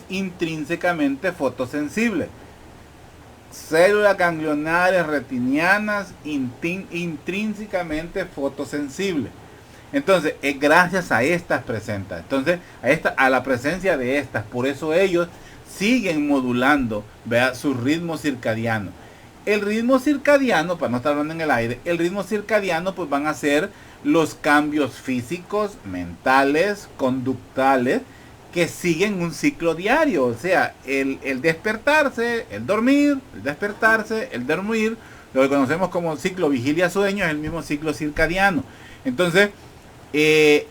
intrínsecamente fotosensibles. Células ganglionares retinianas intrínsecamente fotosensibles. Entonces, es gracias a estas presentas. Entonces, a la presencia de estas, por eso ellos siguen modulando, vea, su ritmo circadiano. El ritmo circadiano, para no estar hablando en el aire, el ritmo circadiano pues van a ser los cambios físicos, mentales, conductales, que siguen un ciclo diario. O sea, el despertarse, el dormir, el despertarse, el dormir, lo que conocemos como ciclo vigilia-sueño, es el mismo ciclo circadiano. Entonces,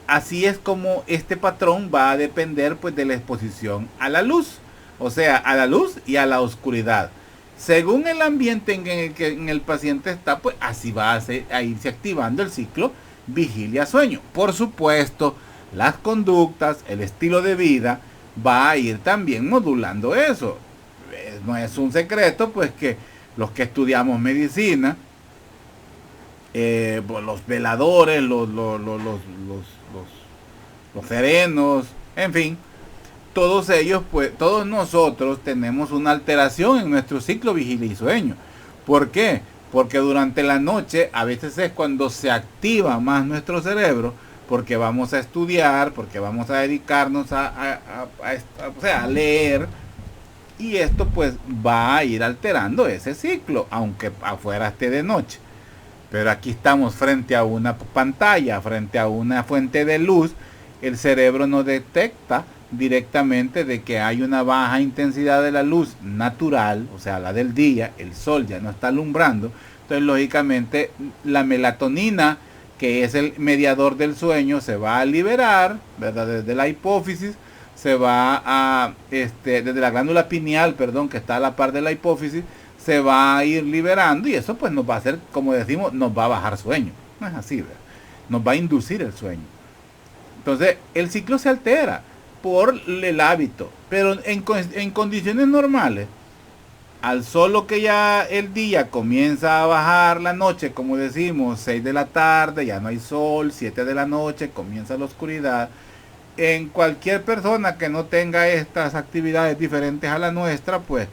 así es como este patrón va a depender pues de la exposición a la luz, o sea, a la luz y a la oscuridad. Según el ambiente en el paciente está, pues así va a irse activando el ciclo vigilia-sueño. Por supuesto, las conductas, el estilo de vida va a ir también modulando eso. No es un secreto pues que los que estudiamos medicina, los veladores, los serenos, en fin, todos ellos, pues todos nosotros tenemos una alteración en nuestro ciclo vigilia y sueño. ¿Por qué? Porque durante la noche a veces es cuando se activa más nuestro cerebro, porque vamos a estudiar, porque vamos a dedicarnos o sea, a leer, y esto pues va a ir alterando ese ciclo, aunque afuera esté de noche. Pero aquí estamos frente a una pantalla, frente a una fuente de luz. El cerebro no detecta directamente de que hay una baja intensidad de la luz natural, o sea, la del día. El sol ya no está alumbrando. Entonces, lógicamente, la melatonina, que es el mediador del sueño, se va a liberar, ¿verdad? Desde la hipófisis, se va a, desde la glándula pineal, perdón, que está a la par de la hipófisis, se va a ir liberando, y eso pues nos va a hacer, como decimos, nos va a bajar sueño. No es así, ¿verdad? Nos va a inducir el sueño. Entonces, el ciclo se altera por el hábito, pero en condiciones normales, al solo que ya el día comienza a bajar la noche, como decimos, 6 de la tarde, ya no hay sol, 7 de la noche, comienza la oscuridad. En cualquier persona que no tenga estas actividades diferentes a la nuestra, pues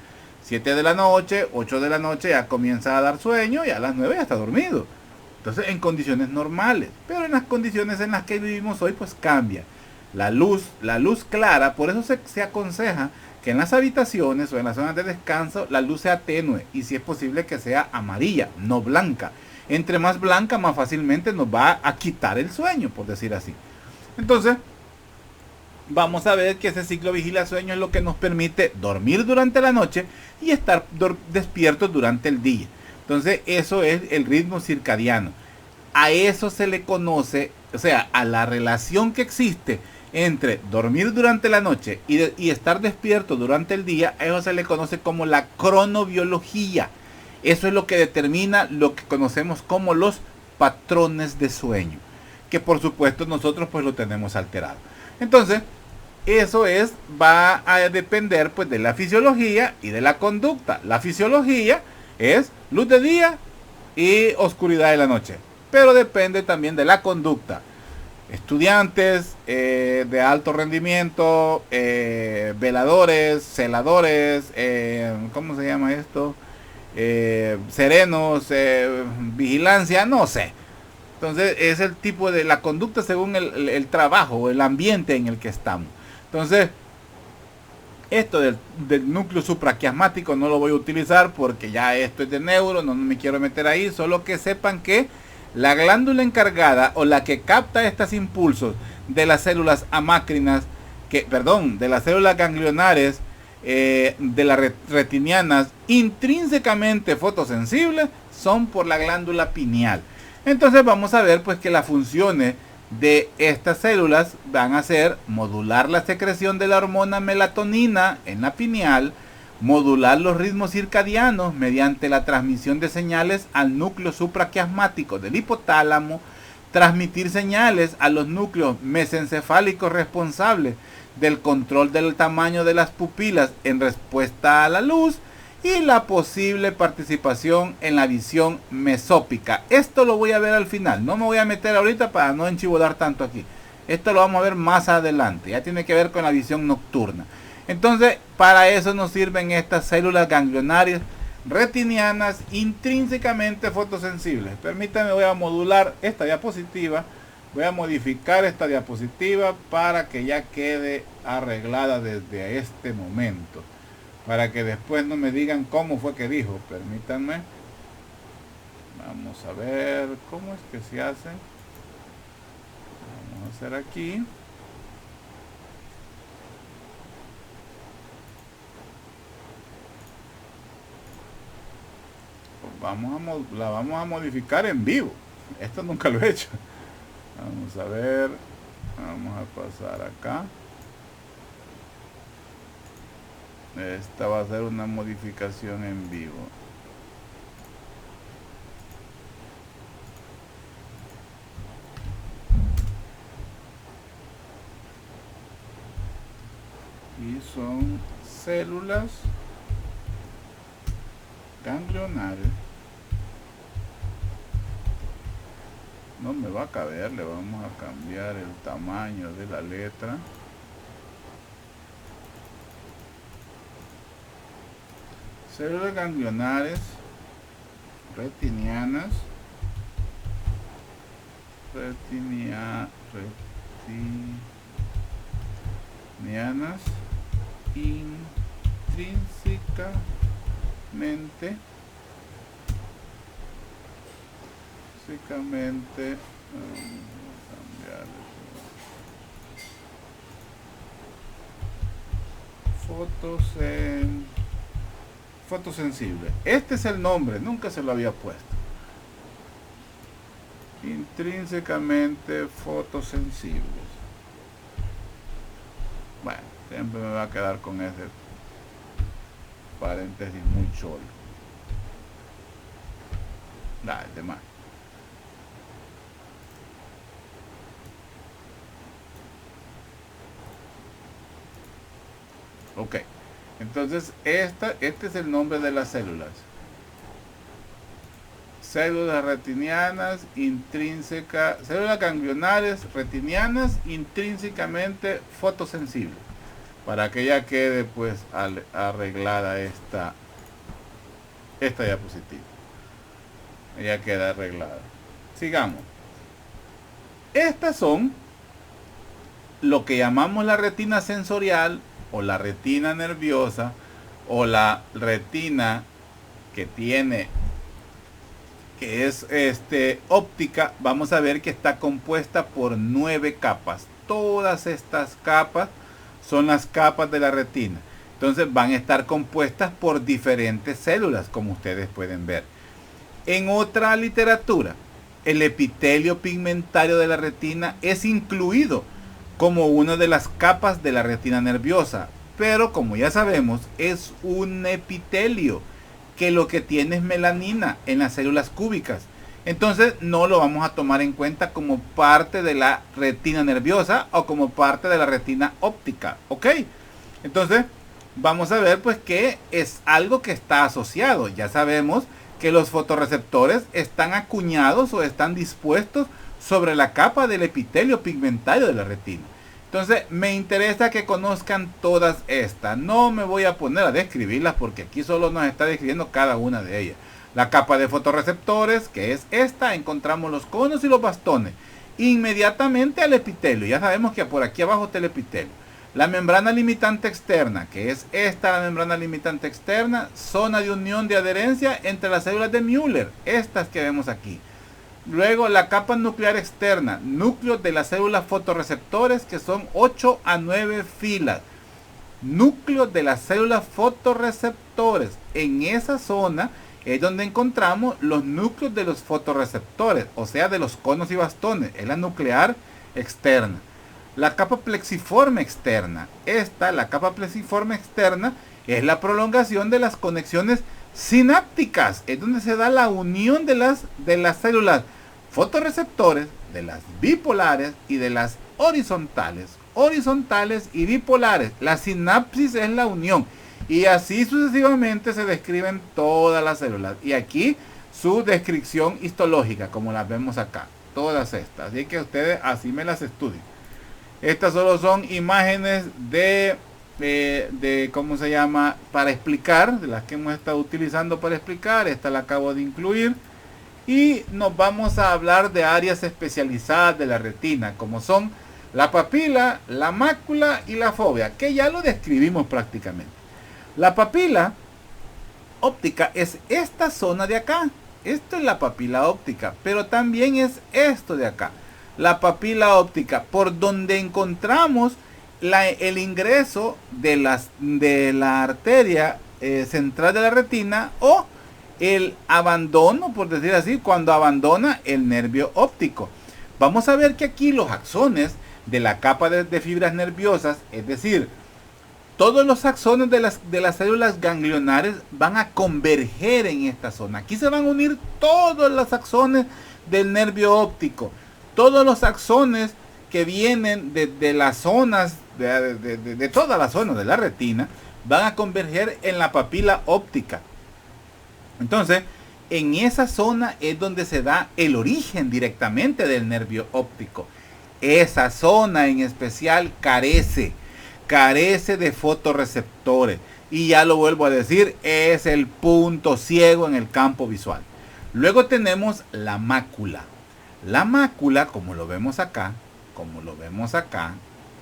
7 de la noche, 8 de la noche ya comienza a dar sueño, y a las 9 ya está dormido. Entonces, en condiciones normales, pero en las condiciones en las que vivimos hoy, pues cambia. la luz clara. Por eso se aconseja que en las habitaciones o en las zonas de descanso la luz sea tenue y si es posible que sea amarilla, no blanca. Entre más blanca, más fácilmente nos va a quitar el sueño, por decir así. Entonces, vamos a ver que ese ciclo vigilia-sueño es lo que nos permite dormir durante la noche y estar despiertos durante el día. Entonces, eso es el ritmo circadiano. A eso se le conoce, o sea, a la relación que existe entre dormir durante la noche y estar despierto durante el día, a eso se le conoce como la cronobiología. Eso es lo que determina lo que conocemos como los patrones de sueño, que por supuesto nosotros pues lo tenemos alterado. Entonces, eso va a depender pues de la fisiología y de la conducta. La fisiología es luz de día y oscuridad de la noche, pero depende también de la conducta. Estudiantes de alto rendimiento, veladores, celadores, ¿cómo se llama esto? Serenos, vigilancia, no sé. Entonces es el tipo de la conducta según el trabajo o el ambiente en el que estamos. Entonces, esto del núcleo supraquiasmático no lo voy a utilizar porque ya esto es de neuro, no me quiero meter ahí, solo que sepan que la glándula encargada o la que capta estos impulsos de las células amácrinas, de las células ganglionares, de las retinianas intrínsecamente fotosensibles, son por la glándula pineal. Entonces vamos a ver pues que las funciones de estas células van a ser modular la secreción de la hormona melatonina en la pineal, modular los ritmos circadianos mediante la transmisión de señales al núcleo supraquiasmático del hipotálamo, transmitir señales a los núcleos mesencefálicos responsables del control del tamaño de las pupilas en respuesta a la luz y la posible participación en la visión mesópica. Esto lo voy a ver al final, no me voy a meter ahorita para no enchivolar tanto aquí. Esto lo vamos a ver más adelante, ya tiene que ver con la visión nocturna. Entonces, para eso nos sirven estas células ganglionarias retinianas intrínsecamente fotosensibles. Permítanme, voy a modular esta diapositiva. Voy a modificar esta diapositiva para que ya quede arreglada desde este momento. Para que después no me digan cómo fue que dijo. Permítanme. Vamos a ver cómo es que se hace. Vamos a hacer aquí. La vamos a modificar en vivo. Esto nunca lo he hecho. Vamos a ver. Vamos a pasar acá. Esta va a ser una modificación en vivo. Y son células ganglionares. No me va a caber, le vamos a cambiar el tamaño de la letra. Células ganglionares retinianas intrínsecamente fotosensible. Este es el nombre, nunca se lo había puesto. Intrínsecamente fotosensibles. Bueno, siempre me va a quedar con ese paréntesis muy cholo. El demás. Ok, entonces este es el nombre de las células. Células retinianas células ganglionares retinianas intrínsecamente fotosensibles. Para que ya quede pues arreglada esta diapositiva. Ya queda arreglada. Sigamos. Estas son lo que llamamos la retina sensorial o la retina nerviosa o la retina que es óptica, vamos a ver que está compuesta por 9 capas. Todas estas capas son las capas de la retina. Entonces van a estar compuestas por diferentes células, como ustedes pueden ver. En otra literatura, el epitelio pigmentario de la retina es incluido como una de las capas de la retina nerviosa, pero como ya sabemos, es un epitelio que lo que tiene es melanina en las células cúbicas. Entonces no lo vamos a tomar en cuenta como parte de la retina nerviosa o como parte de la retina óptica, ¿ok? Entonces vamos a ver pues que es algo que está asociado. Ya sabemos que los fotorreceptores están acuñados o están dispuestos sobre la capa del epitelio pigmentario de la retina. Entonces me interesa que conozcan todas estas. No me voy a poner a describirlas porque aquí solo nos está describiendo cada una de ellas. La capa de fotorreceptores, que es esta, encontramos los conos y los bastones. Inmediatamente al epitelio. Ya sabemos que por aquí abajo está el epitelio. La membrana limitante externa, que es esta, la membrana limitante externa, zona de unión de adherencia entre las células de Müller, estas que vemos aquí. Luego la capa nuclear externa, núcleo de las células fotorreceptores, que son 8 a 9 filas. Núcleo de las células fotorreceptores. En esa zona es donde encontramos los núcleos de los fotorreceptores, o sea, de los conos y bastones. Es la nuclear externa. La capa plexiforme externa. La capa plexiforme externa, es la prolongación de las conexiones sinápticas. Es donde se da la unión de las células fotorreceptores, de las bipolares y de las horizontales. Horizontales y bipolares. La sinapsis es la unión. Y así sucesivamente se describen todas las células. Y aquí su descripción histológica, como las vemos acá. Todas estas. Así que ustedes así me las estudien. Estas solo son imágenes de ¿cómo se llama? Para explicar, de las que hemos estado utilizando para explicar. Esta la acabo de incluir. Y nos vamos a hablar de áreas especializadas de la retina, como son la papila, la mácula y la fóvea, que ya lo describimos prácticamente. La papila óptica es esta zona de acá. Esto es la papila óptica, pero también es esto de acá. La papila óptica, por donde encontramos el ingreso de la arteria central de la retina, o el abandono, por decir así, cuando abandona el nervio óptico. Vamos a ver que aquí los axones de la capa de fibras nerviosas, es decir, todos los axones de las células ganglionares van a converger en esta zona. Aquí se van a unir todos los axones del nervio óptico. Todos los axones que vienen de las zonas, de todas las zonas de la retina, van a converger en la papila óptica. Entonces, en esa zona es donde se da el origen directamente del nervio óptico. Esa zona en especial carece de fotorreceptores. Y ya lo vuelvo a decir, es el punto ciego en el campo visual. Luego tenemos la mácula. La mácula, como lo vemos acá,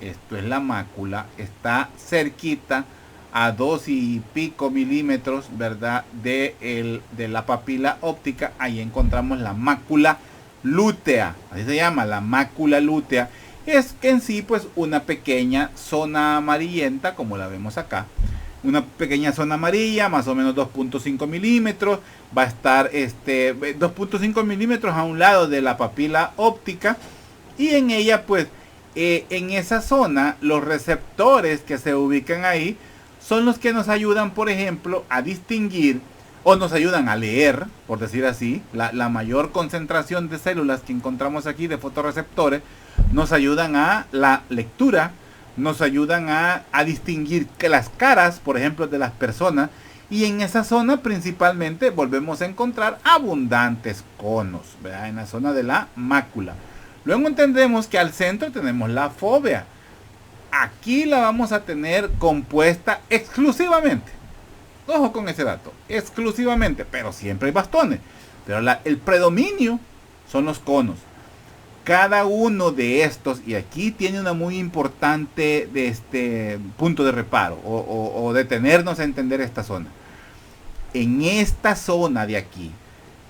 esto es la mácula, está cerquita a 2 y pico milímetros, ¿verdad? De la papila óptica. Ahí encontramos la mácula lútea, así se llama, la mácula lútea. Es que en sí pues una pequeña zona amarillenta, como la vemos acá. Una pequeña zona amarilla, más o menos 2.5 milímetros. Va a estar 2.5 milímetros a un lado de la papila óptica. Y en ella pues, en esa zona, los receptores que se ubican ahí son los que nos ayudan, por ejemplo, a distinguir o nos ayudan a leer, por decir así. La mayor concentración de células que encontramos aquí de fotorreceptores nos ayudan a la lectura, nos ayudan a distinguir que las caras, por ejemplo, de las personas. Y en esa zona principalmente volvemos a encontrar abundantes conos, ¿verdad? En la zona de la mácula. Luego entendemos que al centro tenemos la fóvea. Aquí la vamos a tener compuesta exclusivamente. Ojo con ese dato, exclusivamente, pero siempre hay bastones. Pero el predominio son los conos. Cada uno de estos, y aquí tiene una muy importante de este punto de reparo, o detenernos a entender esta zona. En esta zona de aquí,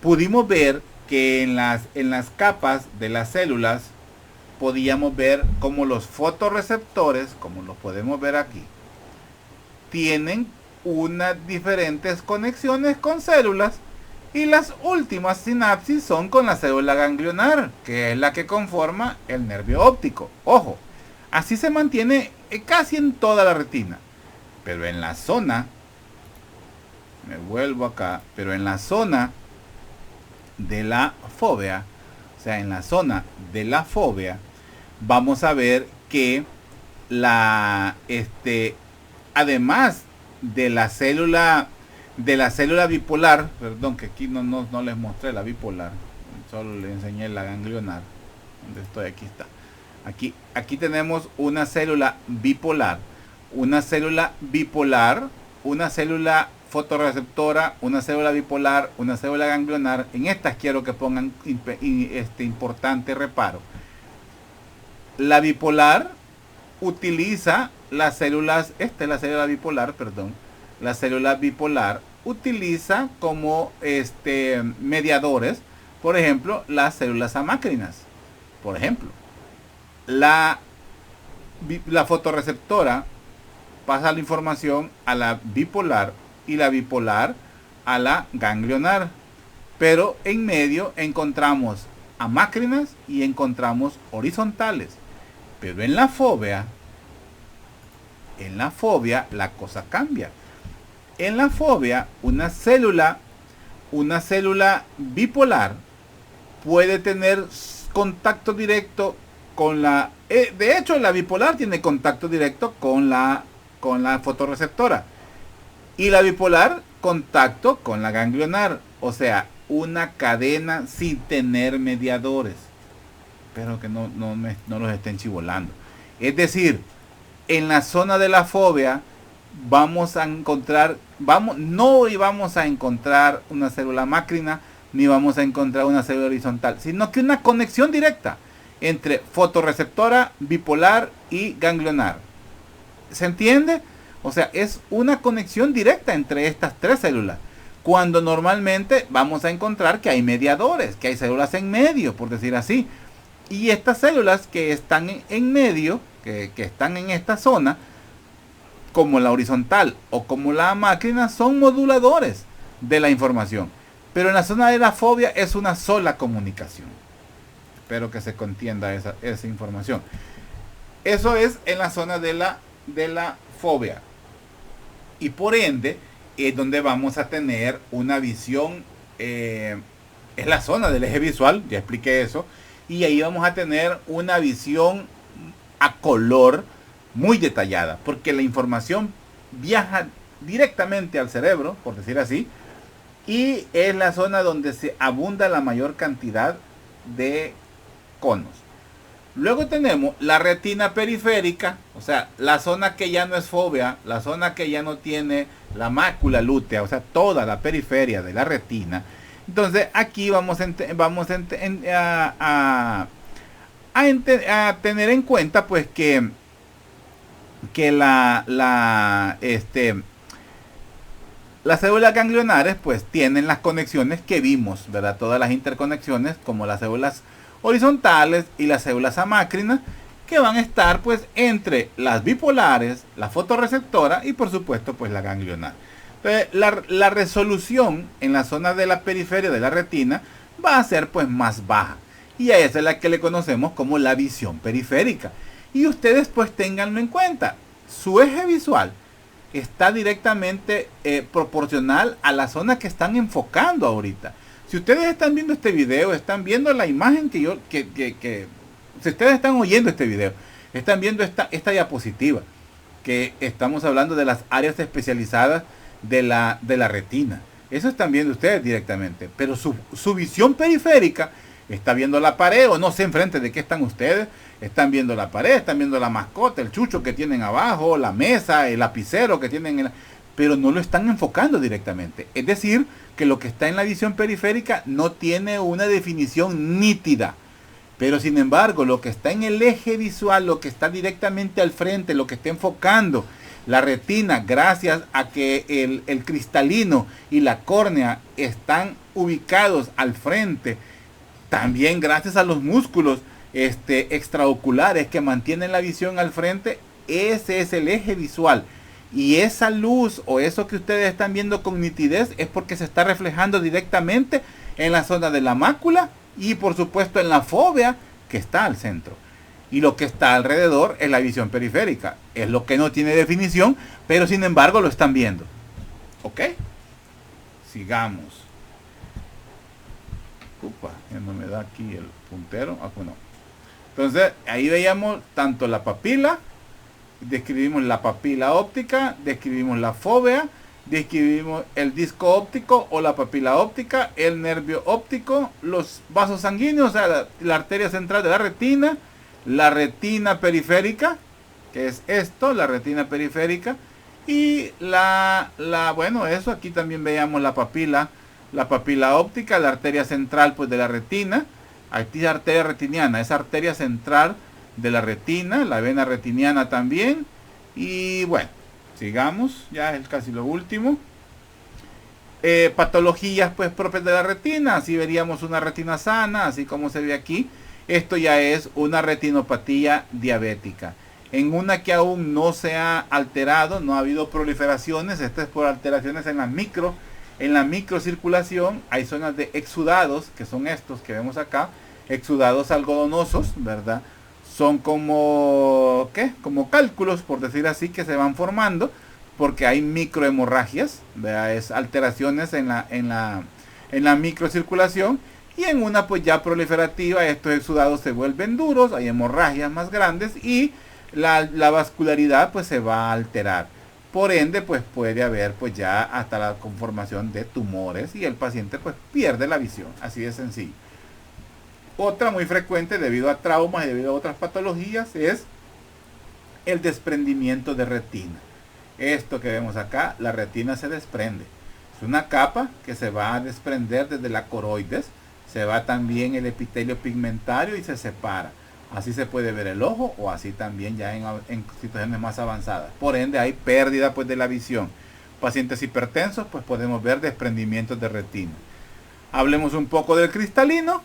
pudimos ver que en las capas de las células, podíamos ver como los fotorreceptores, como lo podemos ver aquí, tienen unas diferentes conexiones con células, y las últimas sinapsis son con la célula ganglionar, que es la que conforma el nervio óptico. Ojo, así se mantiene casi en toda la retina. Pero en la zona, me vuelvo acá, pero en la zona de la fóvea, o sea, en la zona de la fóvea, vamos a ver que además de la célula bipolar, perdón que aquí no les mostré la bipolar, solo les enseñé la ganglionar, donde estoy, aquí está. Aquí tenemos una célula bipolar, una célula fotorreceptora, una célula bipolar, una célula ganglionar. En estas quiero que pongan importante reparo. La bipolar utiliza las células, la célula bipolar, perdón. La célula bipolar utiliza como mediadores, por ejemplo, las células amácrinas. Por ejemplo, la fotorreceptora pasa la información a la bipolar y la bipolar a la ganglionar. Pero en medio encontramos amácrinas y encontramos horizontales. Pero en la fóvea la cosa cambia. En la fóvea, una célula bipolar puede tener contacto directo con la... de hecho, la bipolar tiene contacto directo con la fotorreceptora. Y la bipolar, contacto con la ganglionar. O sea, una cadena sin tener mediadores. Pero que no los estén chivolando. Es decir, en la zona de la fóvea vamos a encontrar, no vamos a encontrar una célula mácrina, ni vamos a encontrar una célula horizontal, sino que una conexión directa entre fotorreceptora, bipolar y ganglionar. ¿Se entiende? O sea, es una conexión directa entre estas tres células. Cuando normalmente vamos a encontrar que hay mediadores, que hay células en medio, por decir así. Y estas células que están en medio, que están en esta zona, como la horizontal o como la máquina, son moduladores de la información. Pero en la zona de la fóvea es una sola comunicación. Espero que se entienda esa información. Eso es en la zona de la fóvea. Y por ende es donde vamos a tener una visión, es la zona del eje visual, ya expliqué eso. Y ahí vamos a tener una visión a color muy detallada, porque la información viaja directamente al cerebro, por decir así, y es la zona donde se abunda la mayor cantidad de conos. Luego tenemos la retina periférica, o sea, la zona que ya no es fóvea, la zona que ya no tiene la mácula lútea, o sea, toda la periferia de la retina. Entonces aquí vamos a tener en cuenta pues que las células ganglionares pues tienen las conexiones que vimos, ¿verdad? Todas las interconexiones como las células horizontales y las células amácrinas, que van a estar pues entre las bipolares, la fotorreceptora y por supuesto pues la ganglionar. Entonces, la resolución en la zona de la periferia de la retina va a ser pues más baja, y a esa es la que le conocemos como la visión periférica. Y ustedes pues ténganlo en cuenta, su eje visual está directamente proporcional a la zona que están enfocando ahorita. Si ustedes están viendo este video, están viendo la imagen si ustedes están oyendo este video, están viendo esta diapositiva, que estamos hablando de las áreas especializadas de la retina. Eso están viendo ustedes directamente, pero su visión periférica está viendo la pared, o no sé enfrente de qué están ustedes. Están viendo la pared, están viendo la mascota, el chucho que tienen abajo, la mesa, el lapicero que tienen pero no lo están enfocando directamente. Es decir, que lo que está en la visión periférica no tiene una definición nítida. Pero sin embargo, lo que está en el eje visual, lo que está directamente al frente, lo que está enfocando la retina, gracias a que el cristalino y la córnea están ubicados al frente, también gracias a los músculos extraoculares que mantienen la visión al frente, ese es el eje visual. Y esa luz o eso que ustedes están viendo con nitidez es porque se está reflejando directamente en la zona de la mácula y por supuesto en la fóvea que está al centro. Y lo que está alrededor es la visión periférica. Es lo que no tiene definición, pero sin embargo lo están viendo. ¿Ok? Sigamos. Upa, ya no me da aquí el puntero. Ah, bueno. Entonces, ahí veíamos tanto la papila, describimos la papila óptica, describimos la fóvea, describimos el disco óptico o la papila óptica, el nervio óptico, los vasos sanguíneos, o sea, la arteria central de la retina periférica, que es esto, la retina periférica, y bueno, eso aquí también veíamos la papila óptica, la arteria central pues de la retina, aquí la arteria retiniana, esa arteria central de la retina, la vena retiniana también. Y bueno, sigamos, ya es casi lo último. Patologías pues propias de la retina, así veríamos una retina sana, así como se ve aquí. Esto ya es una retinopatía diabética, en una que aún no se ha alterado, no ha habido proliferaciones. Esto es por alteraciones en la microcirculación. Hay zonas de exudados, que son estos que vemos acá, exudados algodonosos, ¿verdad? Son como cálculos, por decir así, que se van formando porque hay microhemorragias, ¿verdad? Es alteraciones en la microcirculación, y en una pues ya proliferativa estos exudados se vuelven duros, hay hemorragias más grandes y la vascularidad pues se va a alterar. Por ende pues puede haber pues ya hasta la conformación de tumores y el paciente pues pierde la visión, así de sencillo. Otra muy frecuente debido a traumas y debido a otras patologías es el desprendimiento de retina. Esto que vemos acá, la retina se desprende. Es una capa que se va a desprender desde la coroides. Se va también el epitelio pigmentario y se separa. Así se puede ver el ojo o así también ya en situaciones más avanzadas. Por ende hay pérdida pues de la visión. Pacientes hipertensos pues podemos ver desprendimientos de retina. Hablemos un poco del cristalino.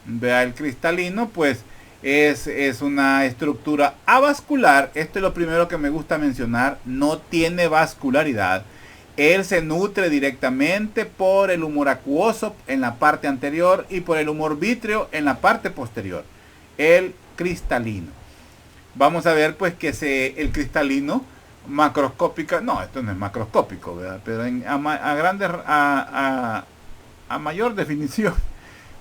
Vea, el cristalino pues es una estructura avascular. Esto es lo primero que me gusta mencionar. No tiene vascularidad. Él se nutre directamente por el humor acuoso en la parte anterior y por el humor vítreo en la parte posterior. El cristalino. Vamos a ver pues que el cristalino macroscópica, no, esto no es macroscópico, ¿verdad? Pero a mayor definición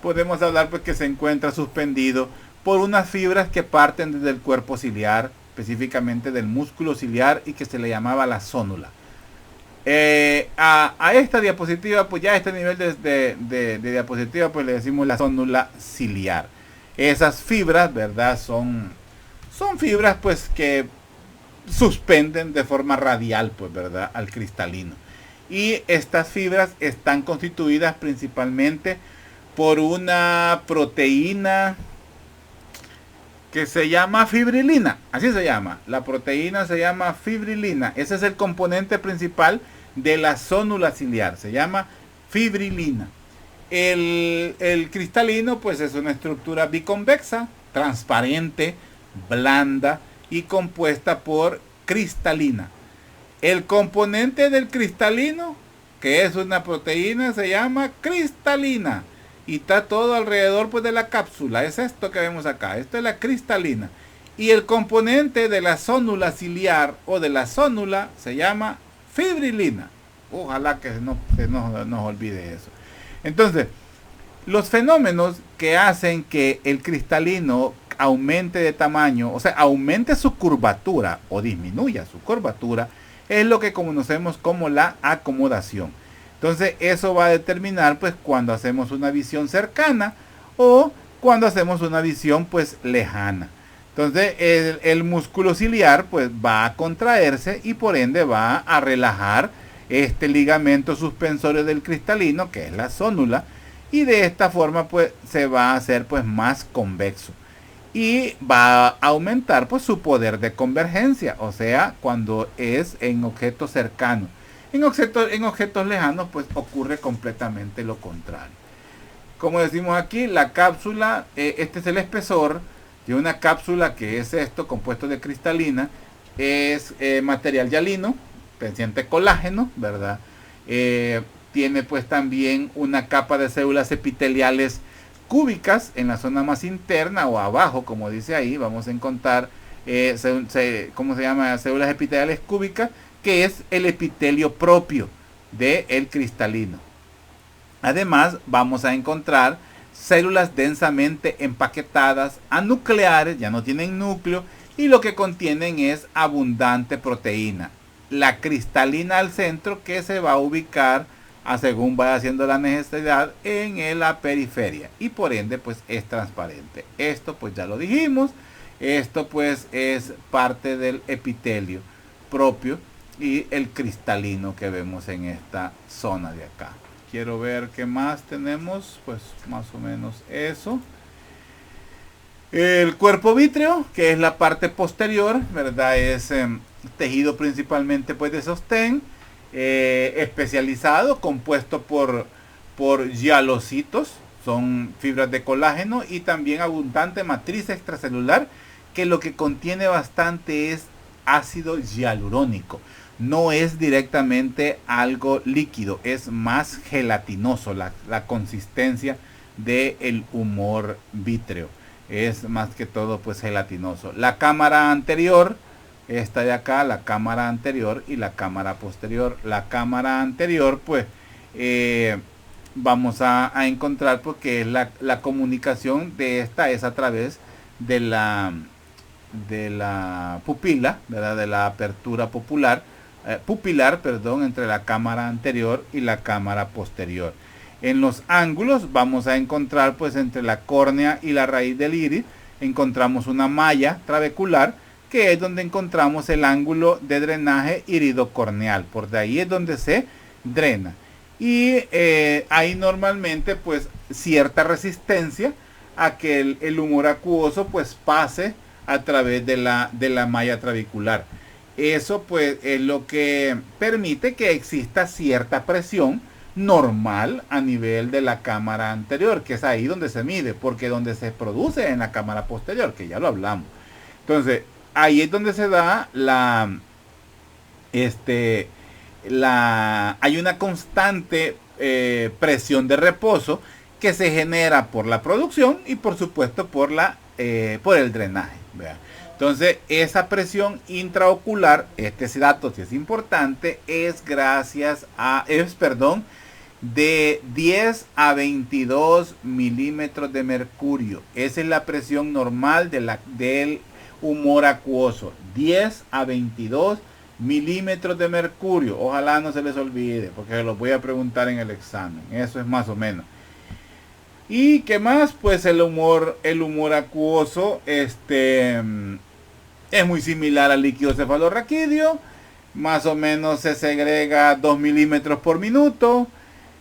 podemos hablar pues que se encuentra suspendido por unas fibras que parten desde el cuerpo ciliar, específicamente del músculo ciliar, y que se le llamaba la zónula. A esta diapositiva, pues ya a este nivel de diapositiva, pues le decimos la zónula ciliar. Esas fibras, ¿verdad? Son fibras pues que suspenden de forma radial, pues, ¿verdad? Al cristalino. Y estas fibras están constituidas principalmente por una proteína que se llama fibrilina, así se llama. La proteína se llama fibrilina. Ese es el componente principal de la zónula ciliar, se llama fibrilina. El cristalino pues es una estructura biconvexa, transparente, blanda y compuesta por cristalina. El componente del cristalino, que es una proteína, se llama cristalina. Y está todo alrededor pues de la cápsula. Es esto que vemos acá. Esto es la cristalina. Y el componente de la zónula ciliar o de la zónula se llama fibrilina. Ojalá que no nos olvide eso. Entonces, los fenómenos que hacen que el cristalino aumente de tamaño, o sea, aumente su curvatura o disminuya su curvatura, es lo que conocemos como la acomodación. Entonces eso va a determinar pues cuando hacemos una visión cercana o cuando hacemos una visión pues lejana. Entonces el músculo ciliar pues va a contraerse y por ende va a relajar este ligamento suspensorio del cristalino, que es la zónula, y de esta forma pues se va a hacer pues más convexo. y va a aumentar pues su poder de convergencia, o sea, cuando es en objetos cercanos. En objetos lejanos pues ocurre completamente lo contrario. Como decimos aquí, la cápsula, este es el espesor de una cápsula, que es esto, compuesto de cristalina, es material hialino, pendiente colágeno, ¿verdad? Tiene pues también una capa de células epiteliales cúbicas en la zona más interna o abajo, como dice ahí, vamos a encontrar, ¿cómo se llama? Células epiteliales cúbicas, que es el epitelio propio del cristalino. Además, vamos a encontrar células densamente empaquetadas, anucleares, ya no tienen núcleo, y lo que contienen es abundante proteína. La cristalina al centro, que se va a ubicar según vaya haciendo la necesidad en la periferia, y por ende pues es transparente. Esto pues ya lo dijimos, esto pues es parte del epitelio propio y el cristalino que vemos en esta zona de acá. Quiero ver qué más tenemos, pues más o menos eso. El cuerpo vítreo, que es la parte posterior, ¿verdad? Es tejido principalmente pues de sostén, especializado, compuesto por hialocitos, son fibras de colágeno, y también abundante matriz extracelular, que lo que contiene bastante es ácido hialurónico. No es directamente algo líquido, es más gelatinoso la consistencia del humor vítreo. Es más que todo pues gelatinoso. La cámara anterior, esta de acá, la cámara anterior y la cámara posterior. La cámara anterior pues vamos a encontrar porque la comunicación de esta es a través de la pupila, ¿verdad? De la apertura pupilar, entre la cámara anterior y la cámara posterior. En los ángulos vamos a encontrar pues entre la córnea y la raíz del iris encontramos una malla trabecular, que es donde encontramos el ángulo de drenaje iridocorneal. Por de ahí es donde se drena, y hay normalmente pues cierta resistencia a que el humor acuoso pues pase a través de la malla trabecular. Eso pues es lo que permite que exista cierta presión normal a nivel de la cámara anterior, que es ahí donde se mide, porque donde se produce en la cámara posterior, que ya lo hablamos. Entonces, ahí es donde se da hay una constante presión de reposo que se genera por la producción y por supuesto por el drenaje, ¿verdad? Entonces, esa presión intraocular, este dato sí es importante, es de 10 a 22 milímetros de mercurio. Esa es la presión normal del humor acuoso. 10 a 22 milímetros de mercurio. Ojalá no se les olvide, porque se los voy a preguntar en el examen. Eso es más o menos. ¿Y qué más? Pues el humor acuoso es muy similar al líquido cefalorraquídeo. Más o menos se segrega 2 milímetros por minuto.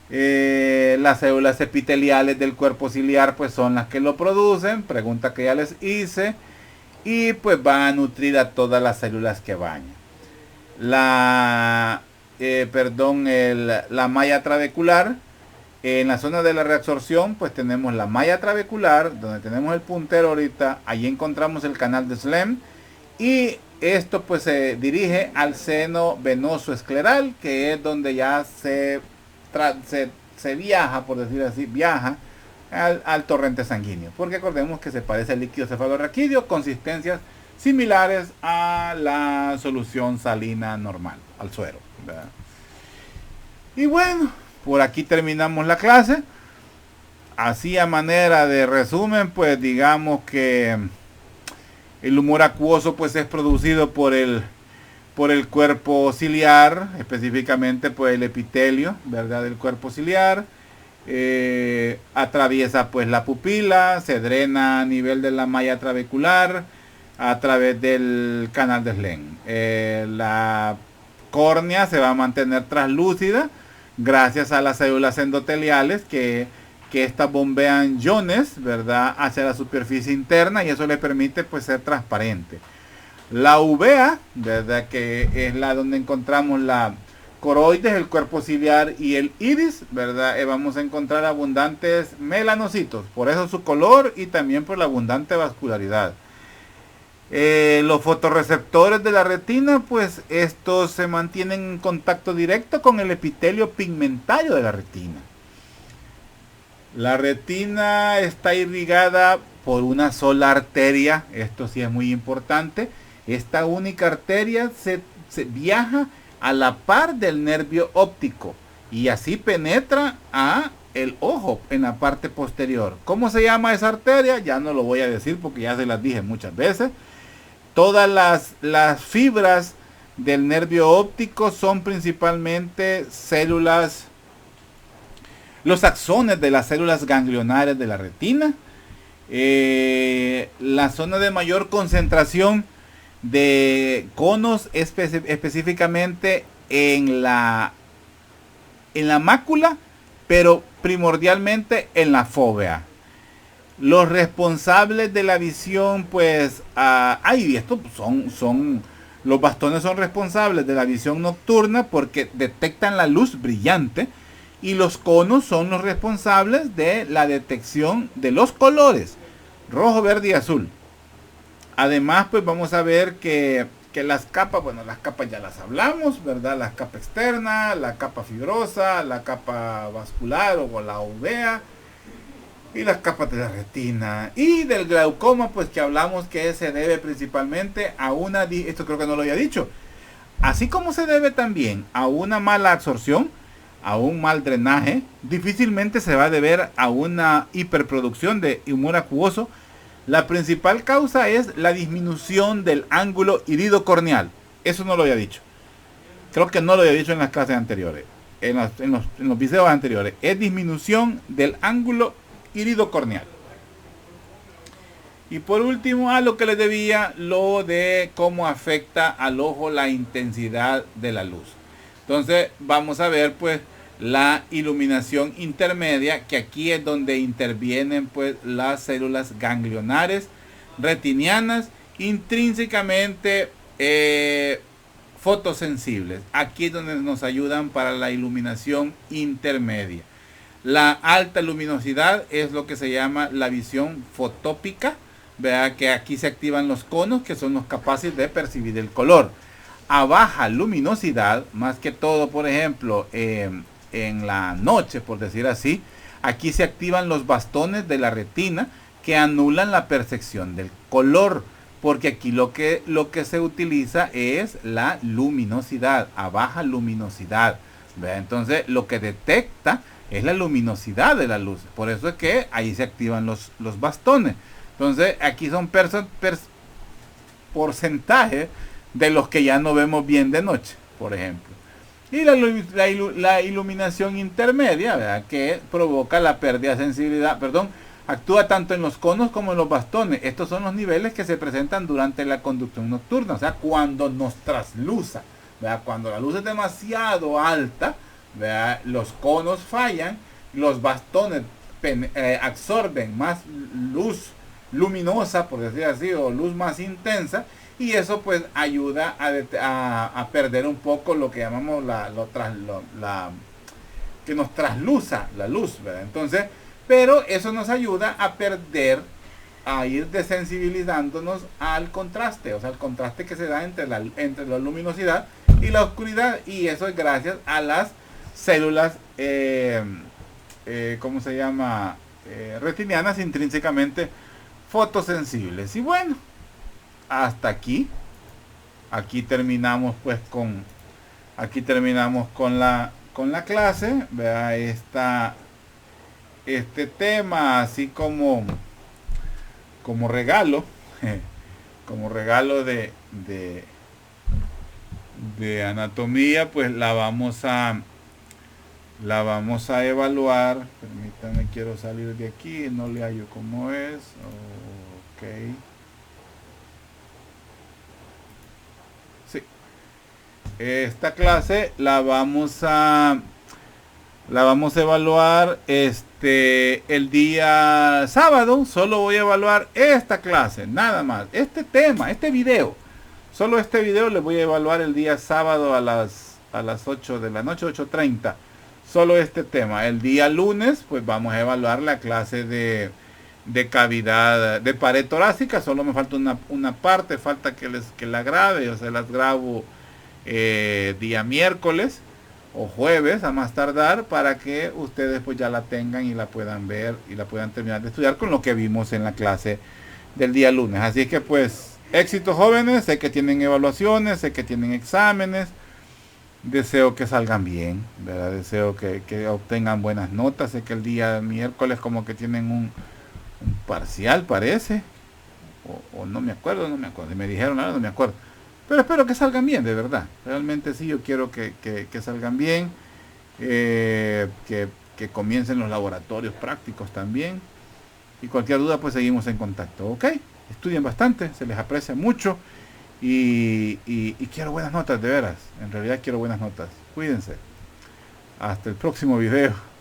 Las células epiteliales del cuerpo ciliar pues son las que lo producen. Pregunta que ya les hice. Y pues va a nutrir a todas las células que bañan. La malla trabecular. En la zona de la reabsorción pues tenemos la malla trabecular, donde tenemos el puntero ahorita. Allí encontramos el canal de Schlemm, y esto pues se dirige al seno venoso escleral, que es donde ya se viaja, por decir así, viaja al torrente sanguíneo, porque acordemos que se parece al líquido cefalorraquídeo, consistencias similares a la solución salina normal, al suero, ¿verdad? Y bueno, por aquí terminamos la clase. Así a manera de resumen, pues digamos que el humor acuoso pues es producido por el cuerpo ciliar, específicamente por el epitelio, ¿verdad? Del cuerpo ciliar. Atraviesa pues la pupila, se drena a nivel de la malla trabecular a través del canal de Schlemm. La córnea se va a mantener translúcida gracias a las células endoteliales que que estas bombean iones, ¿verdad?, hacia la superficie interna y eso le permite pues ser transparente. La uvea, ¿verdad?, que es la donde encontramos la coroides, el cuerpo ciliar y el iris, ¿verdad? Vamos a encontrar abundantes melanocitos, por eso su color y también por la abundante vascularidad. Los fotorreceptores de la retina, pues estos se mantienen en contacto directo con el epitelio pigmentario de la retina. La retina está irrigada por una sola arteria, esto sí es muy importante. Esta única arteria se viaja a la par del nervio óptico y así penetra a el ojo en la parte posterior. ¿Cómo se llama esa arteria? Ya no lo voy a decir porque ya se las dije muchas veces. Todas las fibras del nervio óptico son principalmente células, los axones de las células ganglionares de la retina. La zona de mayor concentración de conos específicamente en la mácula, pero primordialmente en la fóvea. Los responsables de la visión, pues, estos son los bastones son responsables de la visión nocturna porque detectan la luz brillante y los conos son los responsables de la detección de los colores rojo, verde y azul. Además, pues vamos a ver que las capas, bueno, las capas ya las hablamos, ¿verdad? La capa externa, la capa fibrosa, la capa vascular o la uvea y las capas de la retina. Y del glaucoma, pues que hablamos que se debe principalmente a esto creo que no lo había dicho, así como se debe también a una mala absorción, a un mal drenaje, difícilmente se va a deber a una hiperproducción de humor acuoso. La principal causa es la disminución del ángulo iridocorneal. Eso no lo había dicho. Creo que no lo había dicho en las clases anteriores. En los videos anteriores. Es disminución del ángulo iridocorneal. Y por último, a lo que les debía, lo de cómo afecta al ojo la intensidad de la luz. Entonces, vamos a ver pues la iluminación intermedia, que aquí es donde intervienen pues las células ganglionares retinianas intrínsecamente fotosensibles. Aquí es donde nos ayudan para la iluminación intermedia. La alta luminosidad es lo que se llama la visión fotópica. Vea que aquí se activan los conos, que son los capaces de percibir el color. A baja luminosidad, más que todo, por ejemplo, en la noche, por decir así, aquí se activan los bastones de la retina que anulan la percepción del color, porque aquí lo que se utiliza es la luminosidad, a baja luminosidad. ¿Ve? Entonces lo que detecta es la luminosidad de la luz, por eso es que ahí se activan los bastones. Entonces aquí son porcentajes de los que ya no vemos bien de noche, por ejemplo. Y la iluminación intermedia, ¿verdad?, que provoca la pérdida de sensibilidad, actúa tanto en los conos como en los bastones. Estos son los niveles que se presentan durante la conducción nocturna, o sea, cuando nos trasluza, ¿verdad? Cuando la luz es demasiado alta, ¿verdad?, los conos fallan, los bastones absorben más luz luminosa, por decir así, o luz más intensa, y eso pues ayuda a perder un poco lo que llamamos que nos trasluza la luz, ¿verdad? Entonces, pero eso nos ayuda a ir desensibilizándonos al contraste, o sea, el contraste que se da entre la luminosidad y la oscuridad, y eso es gracias a las células, ¿cómo se llama? Retinianas intrínsecamente fotosensibles. Y bueno, hasta aquí terminamos pues con la clase. Vea este tema así como regalo como regalo de anatomía, pues la vamos a evaluar. Permítanme, quiero salir de aquí, no le hallo cómo es. Ok. Sí. Esta clase la vamos a La vamos a evaluar el día sábado. Solo voy a evaluar esta clase, nada más. Este tema, este video. Solo este video le voy a evaluar el día sábado a las 8 de la noche, 8:30. Solo este tema. El día lunes, pues vamos a evaluar la clase de cavidad, de pared torácica. Solo me falta una parte, falta que la grabe. O sea, las grabo día miércoles o jueves a más tardar, para que ustedes pues ya la tengan y la puedan ver y la puedan terminar de estudiar con lo que vimos en la clase del día lunes. Así que pues éxito, jóvenes. Sé que tienen evaluaciones, sé que tienen exámenes. Deseo que salgan bien, ¿verdad? Deseo que obtengan buenas notas. Sé que el día miércoles como que tienen un parcial, parece, o no me acuerdo, me dijeron ahora, no me acuerdo. Pero espero que salgan bien, de verdad. Realmente sí, yo quiero que salgan bien, que comiencen los laboratorios prácticos también. Y cualquier duda, pues seguimos en contacto, ¿ok? Estudien bastante, se les aprecia mucho. Y quiero buenas notas, de veras. En realidad quiero buenas notas. Cuídense. Hasta el próximo video.